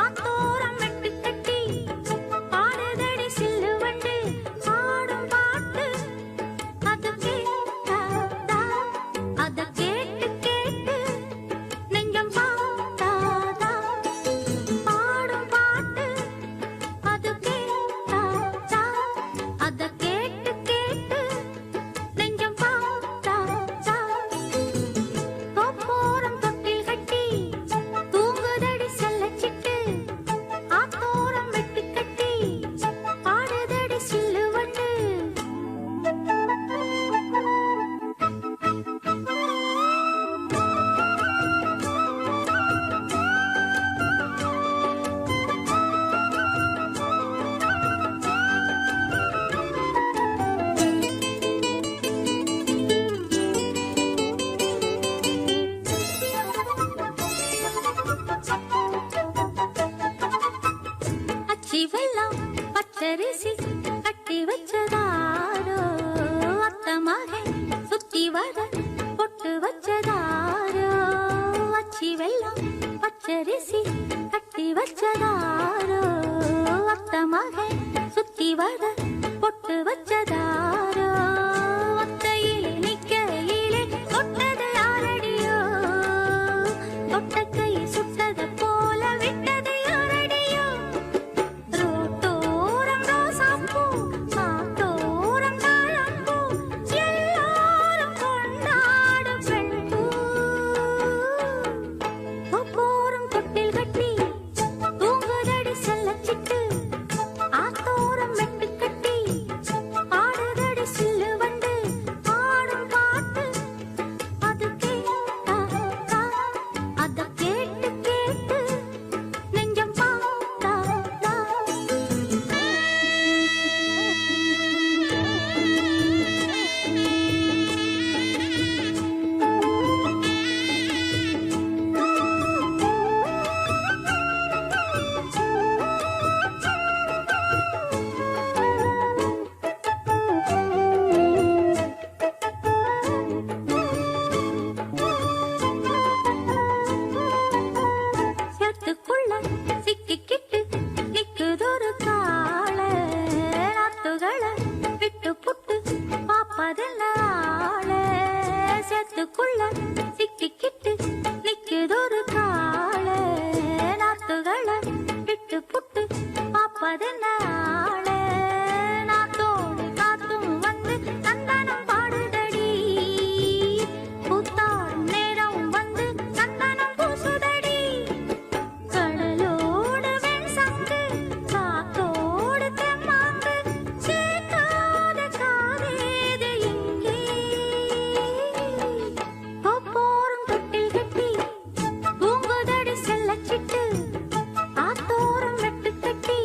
ஆத்தோரம் மெட்டு கட்டி பாடுதடி சில்லு வண்டு பாடும் பாட்டு அது கேட்டாதா அத கேட்டு கேட்டு நெஞ்சம் பாட்டாதா பாடும் பாட்டு அது கேட்டாதா அத கேட்டு கேட்டு நெஞ்சம் பாட்டாதா தோப்போரம் தொட்டில் கட்டி தூங்குதடி செல்லச்சிட்டு ஆத்தோரம் வெட்டு கட்டி பாடுதடி சில்லு வண்டு அச்சி வெல்லம் பச்சரிசி கட்டி வச்சதாரோ அத்தமாக சுத்தி வர பொட்டு வச்சதாரோ அச்சி வெல்லம் பச்சரிசி கட்டி வச்சதாரோ அத்தமாக சுத்தி வர பொட்டு வச்சதாரோ ஒத்தையிலே நிக்கையிலே தொட்டது யாரடியோ தொட்ட கை சுட்டது போல விட்டது யாரடியோ ரோட்டோரம் ரோசாப்பூ காத்தோரம் தாழம்பூ எல்லாரும் கொண்டாடும் பெண்பூ தோப்போரம் தொட்டில் கட்டி தூங்குதடி செல்லச்சிட்டு ஆத்தோரம் மெட்டு கட்டி பாடுதடி சில்லு வண்டு பாடும் பாட்டு அது கேட்டாதா அத கேட்டு கேட்டு நெஞ்சம் பாட்டாதா சேத்துக்குள்ள சிக்கிக்கிட்டு நிக்குதொரு காள நாத்துகளை விட்டு புட்டு பாப்பதெல்ல ஆள சேத்துக்குள்ள சிக்கிக்கிட்டு நிக்குதொரு காள நாத்துகளை விட்டு புட்டு பாப்பதென்ன ஆள நாத்தோடு காத்தும் வந்து சந்தனம் பாடுதடி பூத்தாடும் நேரம் வந்து சந்தனம் பூசுதடி கடலோடு வெண்சங்கு காத்தோடு தெம்மாங்கு சேர்க்காத காதேது இங்கே தோப்போரம் தொட்டில் கட்டி தூங்குதடி செல்லச்சிட்டு ஆத்தோரம் வெட்டு கட்டி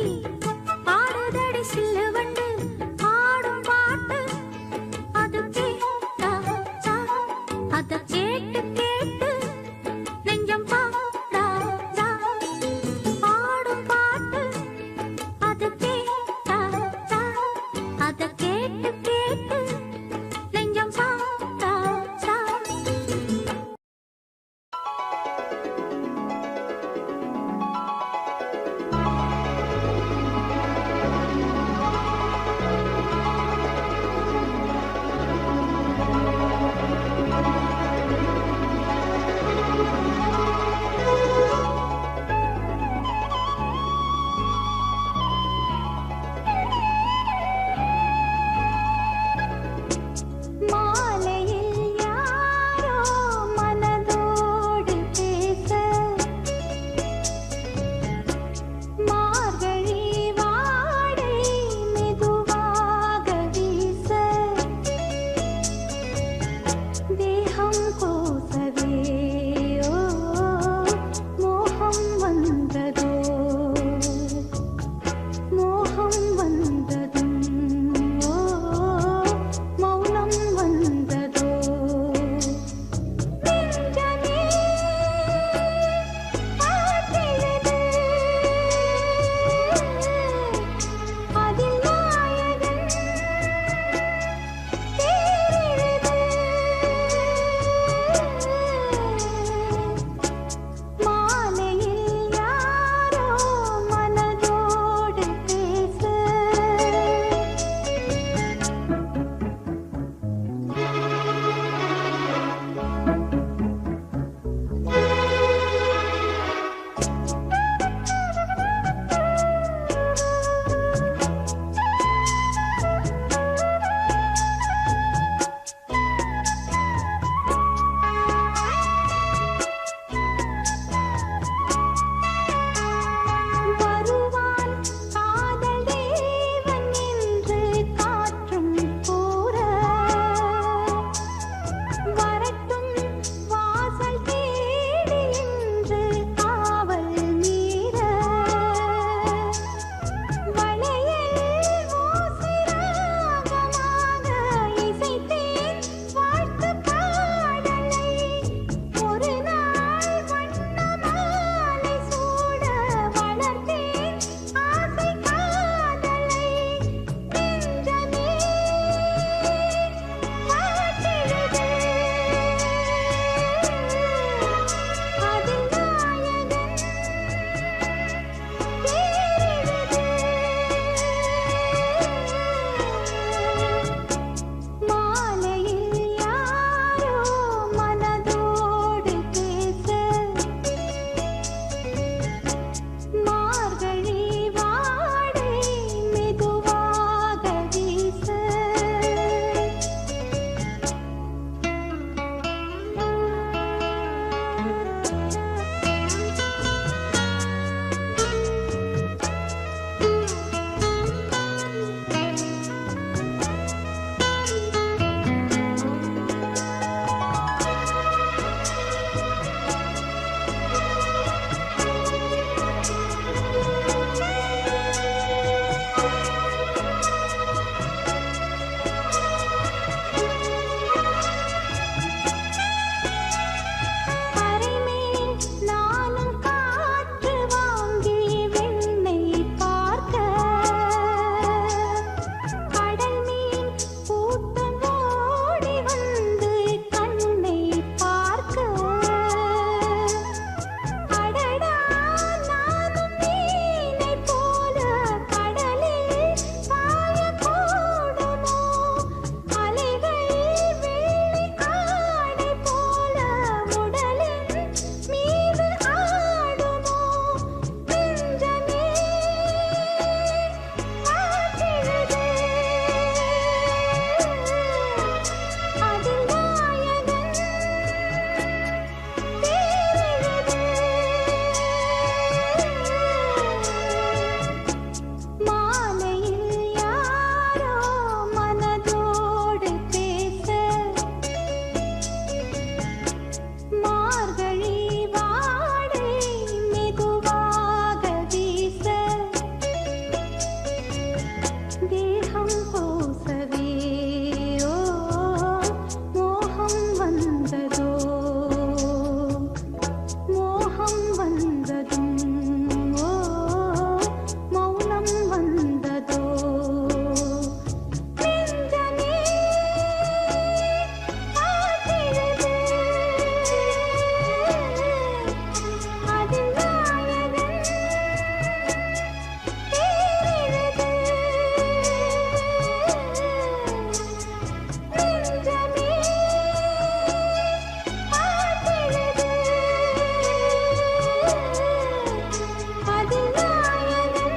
அதில் நாயகன்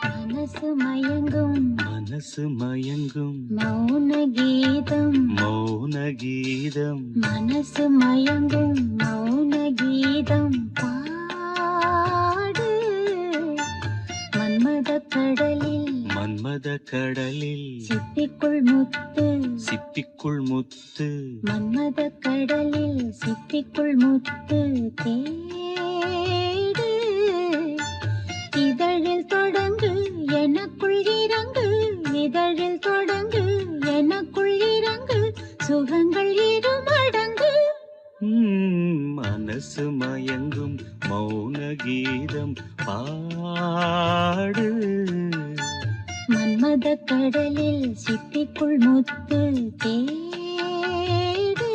மனசு மயங்கும் மனசு மயங்கும் மௌன கீதம் மௌன கீதம் மனசு மயங்கும் மௌன கீதம் பாடு மன்மத கடலில் மன்மத கடலில் சிப்பிக்குள் முத்து சிப்பிக்குள் முத்து மன்மத கடலில் சிப்பிக்குள் முத்து தேடு இதழில் தொடங்கு எனக்குள் இறங்கு இதழில் தொடங்கு எனக்குள் இறங்கு சுகங்கள் இரு மடங்கு மனசு மயங்கும் மௌன கீதம் பாடு மன்மத கடலில் சிப்பிக்குள் முத்து தேடு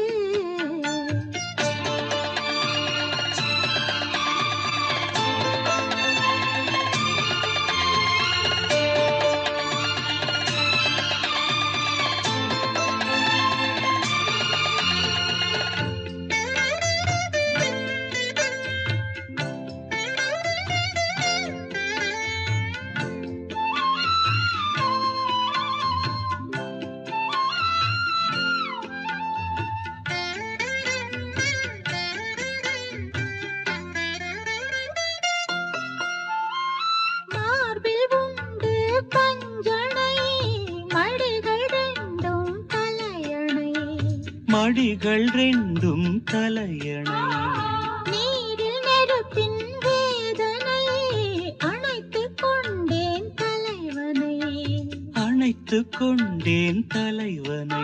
மார்பில் உண்டு பஞ்சனை மடிகள் ரெண்டும் தலையணை மடிகள் ரெண்டும் தலையணை நீரில் நெருப்பின் வேதனை அணைத்துக் கொண்டேன் தலைவனை அணைத்துக் கொண்டேன் தலைவனை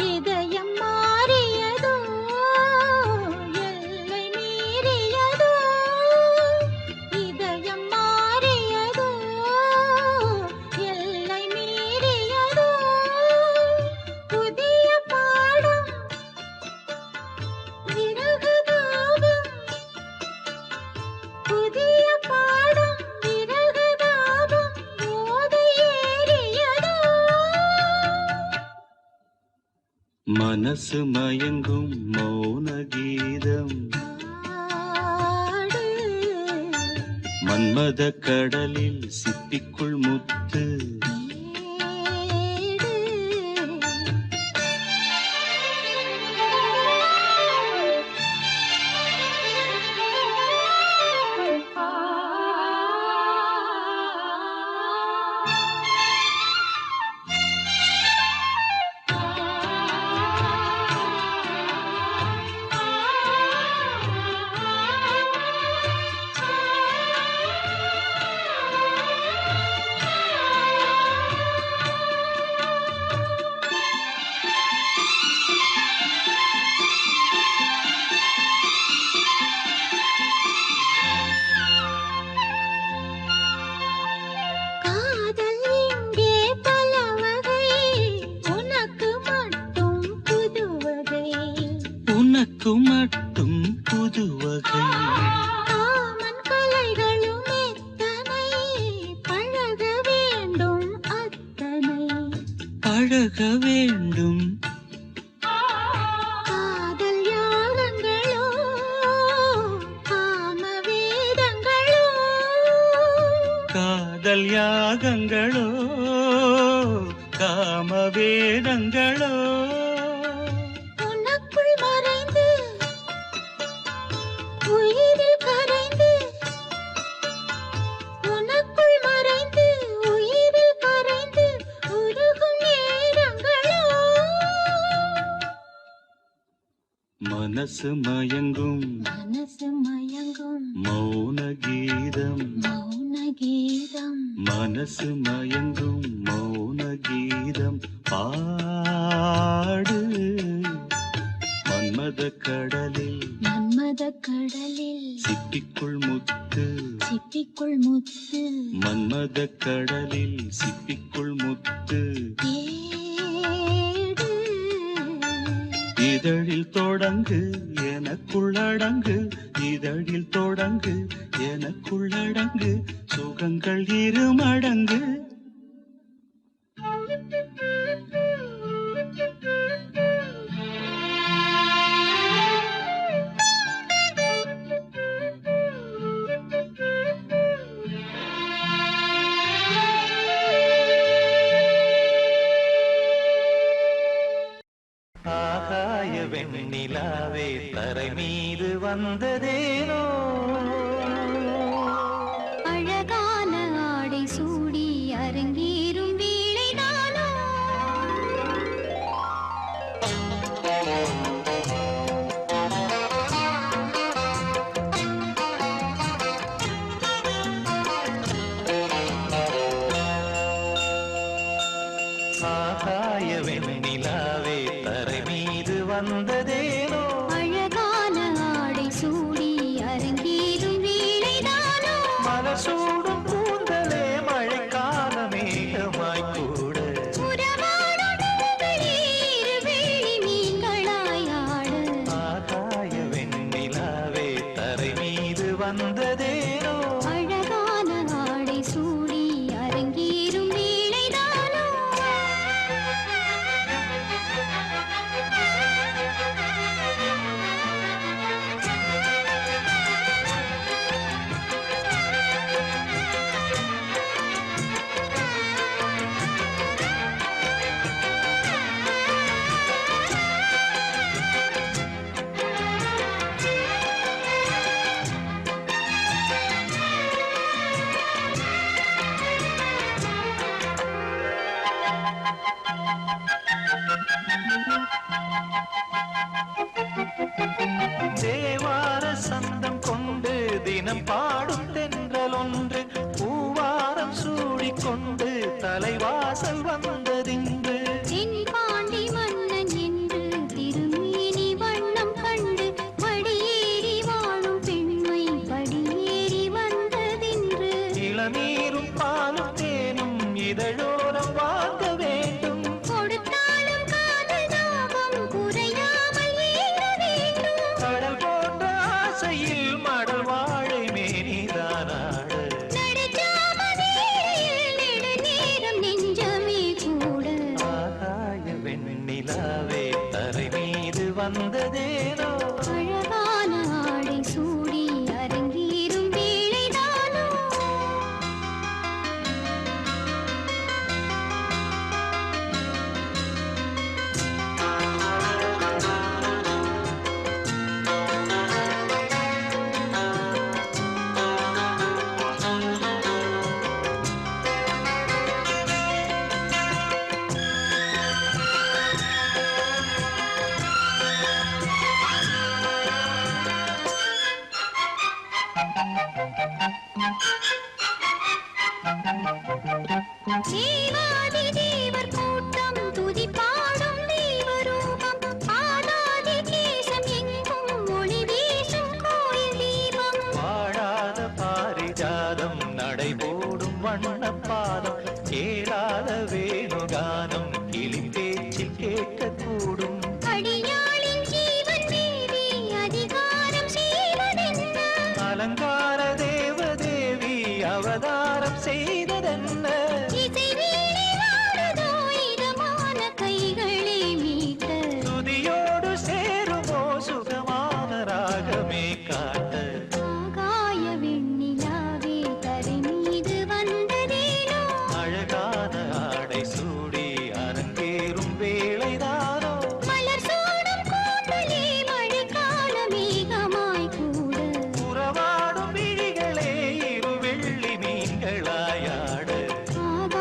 இதயம் மாறியதோ எல்லை மீறியதோ இதயம் மாறியதோ எல்லை மீறியதோ புதிய பாடம் விரகு தாபம் புதிய பாடம் விரகு தாபம் போதை ஏறியதோ மனசு மயங்கும் மௌன கீதம் பாடு மன்மத கடலில் சிப்பிக்குள் முத்து காதல் இங்கே பலவகை உனக்கு மட்டும் புதுவகை உனக்கு மட்டும் புதுவகை காமன் கலைகளும் எத்தனை பழக வேண்டும் அத்தனை பழக வேண்டும் காதல் யாகங்களோ காம வேதங்களோ காதல் யாகங்களோ காம வேதங்களோ உனக்குள் மறைந்து உயிரில் கரைந்து உனக்குள் மறைந்து உயிரில் கரைந்து உருகும் நேரங்களோ மனசு மயங்கும் மனசு மயங்கும் மௌன கீதம் கீதம் மௌன கீதம் மனசு மயங்கும் மௌன கீதம் பாடு மன்மத கடலில் சிப்பிக்குள் முத்து மன்மத கடலில் சிப்பிக்குள் முத்து இதழில் தொடங்கு எனக்குள்ளடங்கு இதழில் தொடங்கு எனக்குள்ளடங்கு சுகங்கள் இருமடங்கு ஆகாய வெண்ணிலாவே தரை மீது வந்ததேனோ அழகான ஆடை சூடி அரங்கேறும் வேளைதானோ ஆகாய வெண்ணிலாவே தரை மீது வந்ததேனோ அழகான ஆடை சூடி அரங்கேறும் வேளைதானோ மலசூடும் கூந்தலே மழைக்கால மேகமாய் கூட உறவாடும் பூக்களே இருவேளி மீன்களாய் ஆட ஆகாய வெண்ணிலாவே தரை மீது வந்ததேனோ அழகான ஆடை சூடி அரங்கேறும் வேளைதானோ தேவார சந்தம் கொண்டு தினம் பாடும் தென்றல் ஒன்று பூவாரம் சூடிக்கொண்டு தலைவாசல் வந்ததின்று தென்பாண்டி மன்னன் என்று திருமேனி வண்ணம் கண்டு படியேறி வாழும் பெண்மை படியேறி வந்ததென்று இளநீரும் பாலும் தேனும் இதழோரம் வாங்க வேண்டும் கொடுத்தாலும் காதல் தாபம் குறையாமல் ஏற வேண்டும் கடல் போன்ற ஆசையில் மடல் வாழை மேனிதானாடு நடுச்சாமவேளையில் நெடுநேரம் நெஞ்சமே கூட ஆகாய வெண்ணிலாவே தரை மீது வந்ததேனோ அழகான ஆடை சூடி அரங்கேறும் வேளைதானோ தேவாதி தேவர் கூட்டம் துதி பாடும் தெய்வரூபம் ஆதாதி கேசம் எங்கும் ஒளி வீசும் கோயில் தீபம் வாழாத பாரிஜாதம் நடைபோடும் வண்ணப்பாதம் கேளாத வேணுகானம் கிளி பேச்சில் கேட்கக்கூடும் அடியாளின் ஜீவன் மீறி அதிகாரம் செய்வதென்ன அலங்கார தேவதேவி அவதாரம் செய்ததென்ன இசை வீணை வாடுதோ இதமான கைகளே மீட்ட துதியோடு சேருமோ சுகமான ராகமே காட்ட ஆகாய வெண்ணிலாவே தரை மீது வந்ததேனோ அழகான ஆடை சூடி அரங்கேறும் வேளைதானோ மலர் சூடும் கூந்தலே மழைக்கால மேகமாய் கூட உறவாடும் விழிகளே இரு வெள்ளி மீன்களாயாட ஆகாய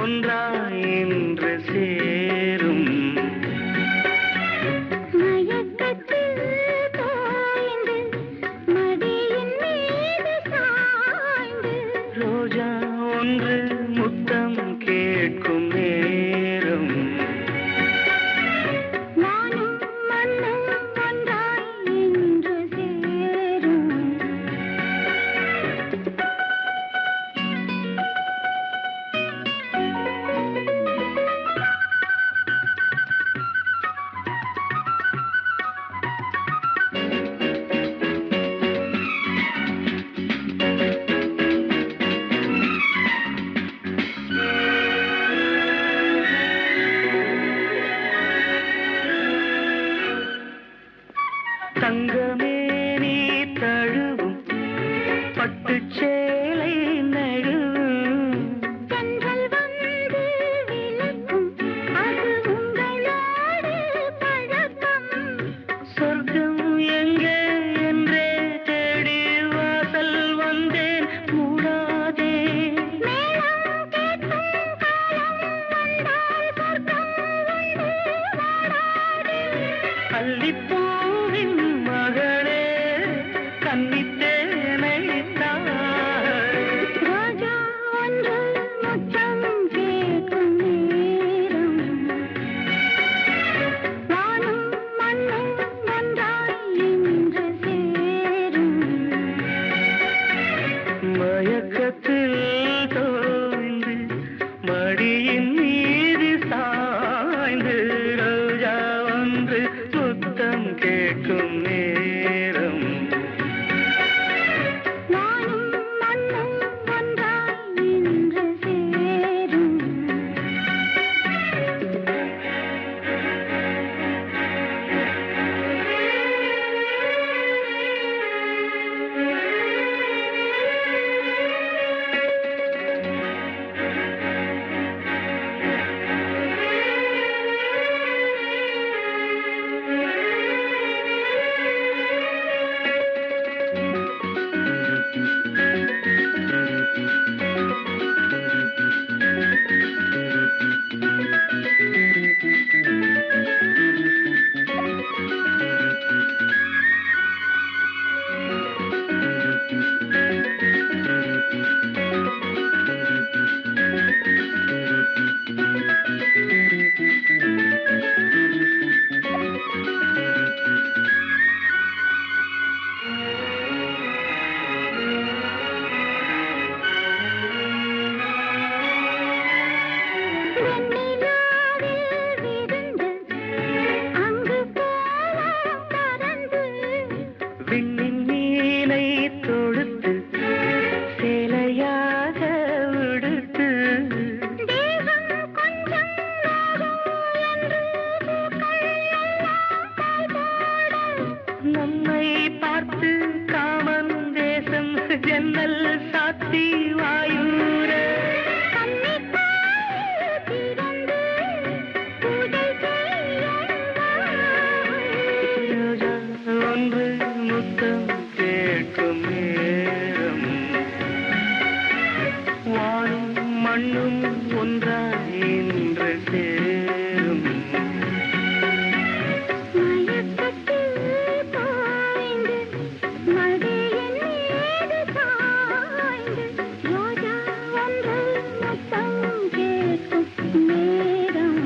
ஒன்றாய் இன்று சேரும் மயக்கத்தில் தோய்ந்து மடியின் மீது சாய்ந்து ரோஜா ஒன்று முத்தம் கேட்கும் நேரம் வானும் மண்ணும் ஒன்றாய் இன்று சேரும் தங்கமே நீ தழுவும் பட்டுச் சேலை நழுவும் தென்றல் வந்து விளக்கும் அது உங்களோடு பழக்கம் சொர்க்கம் எங்கே என்றே தேடி வாசல் வந்தேன் மூடாதே மேளம் கேட்கும் காலம் வந்தால் சொர்க்கம் வந்து வாடாதே அல்லிப்பூவின் மகளே கன்னித்தேனை ரோஜா ஒன்று முத்தம் கேட்கும் நேரம் வானும் மண்ணும் ஒன்றாய் இன்று சேரும் மயக்கத்தில் தோய்ந்து மடியின் மீது சாய்ந்து ரோஜா ஒன்று முத்தம் கேட்கும் நேரம் வானும் மண்ணும் ஒன்றாய் இன்று சேரும் வெண்ணிலாவில் விருந்து அங்கு போவோம் பறந்து விண்ணின் மீனை தொடுத்து சேலையாக விடுத்து தேகம் கொஞ்சம் நோகும் என்று பூக்கள் எல்லாம் பாய்போட நம்மை பார்த்து காமன் தேசம் ஜன்னல் சாத்தி வாயூர கன்னித்தாய் திறந்து பூஜை செய்யவா ரோஜா ஒன்று முத்தம் கேட்கும் நேரம் வானும் மண்ணும் ஒன்றாய் இன்று சேரும் மயக்கத்தில் தோய்ந்து மடியின் மீது சாய்ந்து ரோஜா ஒன்று முத்தம் கேட்கும் நேரம்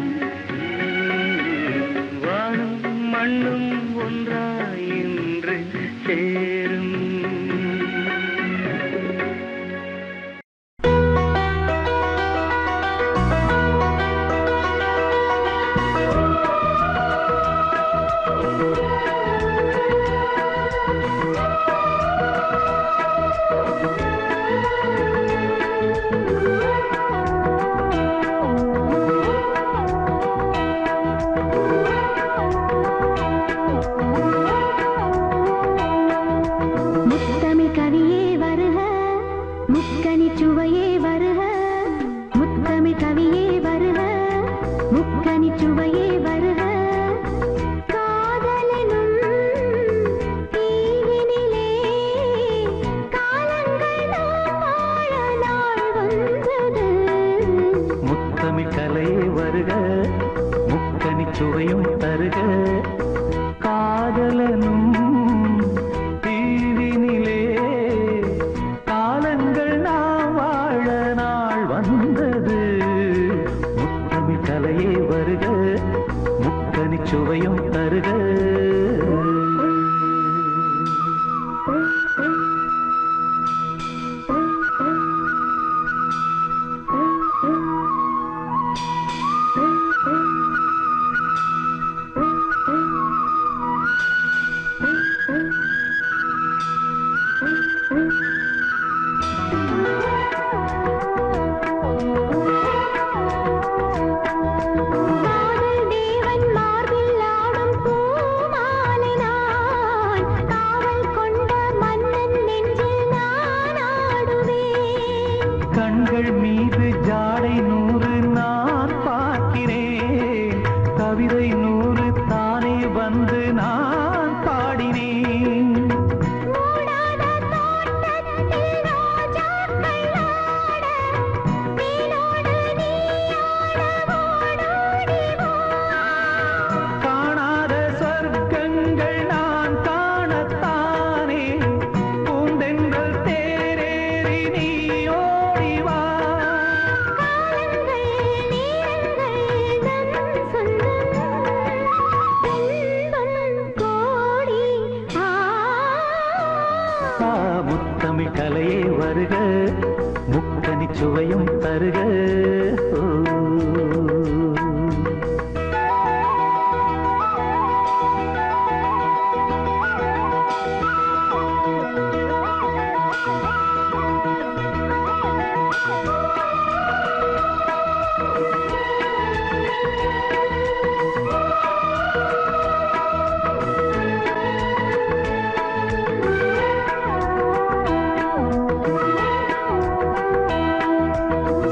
வானும் மண்ணும் ஒன்றாய் இன்று சேரும் முத்தமிழ் கவியே வருக முக்கனி சுவையே வருக முத்தமிழ் கவியே வருக முக்கனி சுவையே வருக காதலனும் தீவினிலே காலங்கள் நாம் வாழ நாள் வந்தது சுவையும் தருக காதலனும் தீவினிலே காலங்கள் நாம் வாழ நாள் வந்தது முத்தமிழ் கலையே வருக முக்கனி சுவையும் தருக கண்கள் மீது ஜாடை 100 நான் பார்க்கிறேன் கவிதை 100 தானே வந்து நான் பாடினேன் காணாத சொர்க்கங்கள் நான் காணத்தானே பூந்தென்றல் தேரேறி நீயோ முத்தமிழ் கலையே வருக முக்கனி சுவையும் தருக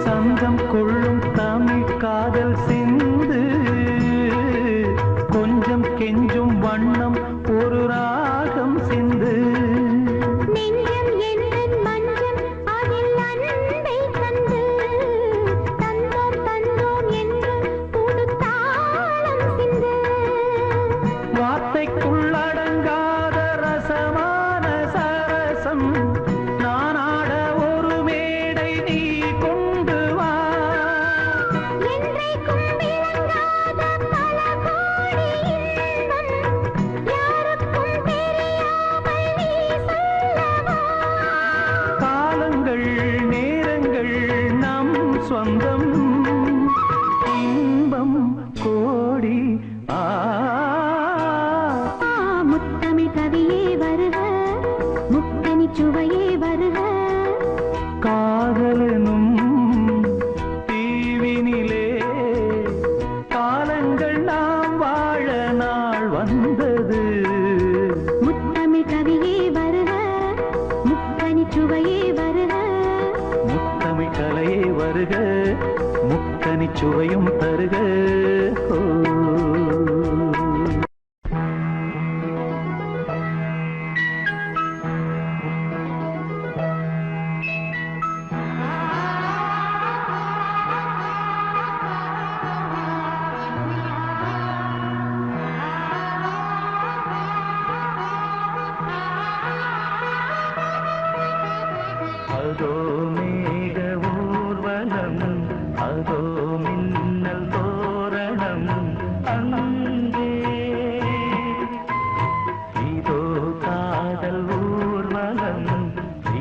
சங்கம் கொள்ளும் தமிழ் காதல் சிந்து கொஞ்சம் கெஞ்சும் வண்ணம் ஒரு ராகம் சிந்து நெஞ்சம் என்னன் மஞ்சம் அதில் அன்பை தந்து தந்தோம் தந்தோம் என்று புது தாளம் சிந்து வார்த்தைக்குள்ளடங்காத ரசமான சரசம் நான் ஆட ஒரு மேடை நீ கொண்டு வா என்றைக்கும் விளங்காத பல கோடி இன்பம் யாருக்கும் தெரியாமல் நீ சொல்லவா காலங்கள் நேரங்கள் நம் சொந்தம் இன்பம் கோடி முத்தமிழ் கவியே வருக முக்கனி சுவையே வருக காதலனும் தீவினிலே காலங்கள் நாம் வாழ நாள் வந்தது முத்தமிழ் கவியே வருக முக்கனி சுவையே வருக முத்தமிழ் கலையே வருக முக்கனி சுவையும் தருக அதோ மேக ஊர்வலம் அதோ மின்னல் தோரணம் அங்கே இதோ காதல் ஊர்வலம்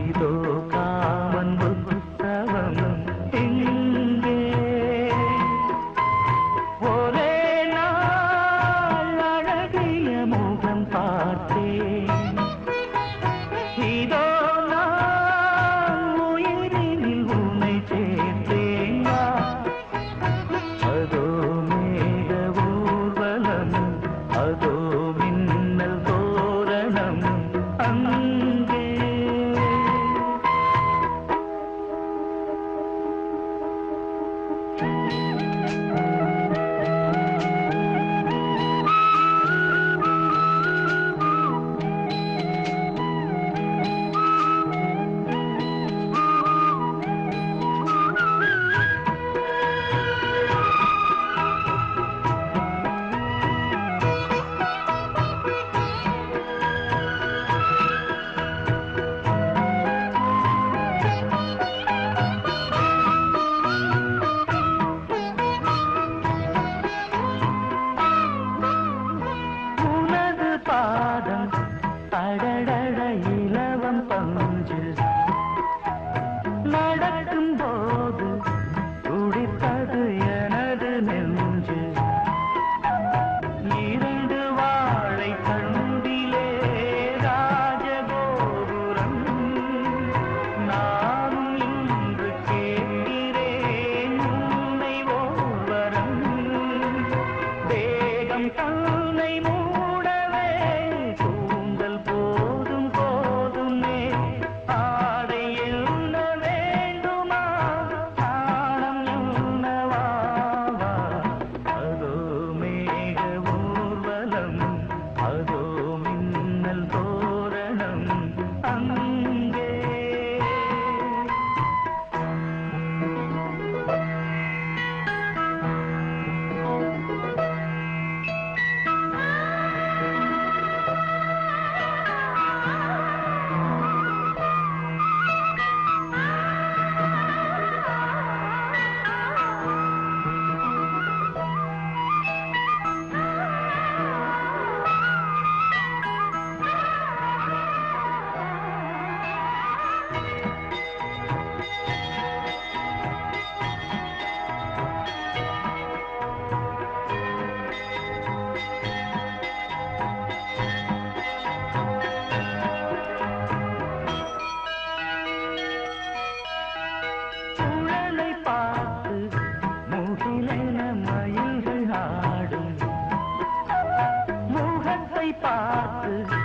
இதோ காமன் உற்சவம் இங்கே ஒரே நாள் அழகிய முகம் பார்த்தேன் இதோ நான் உயிரினில் உன்னை சேர்த்தேன் அதோ மேக ஊர்வலம் அதோ மின்னல் தோரணம் அங்கே பார்த்து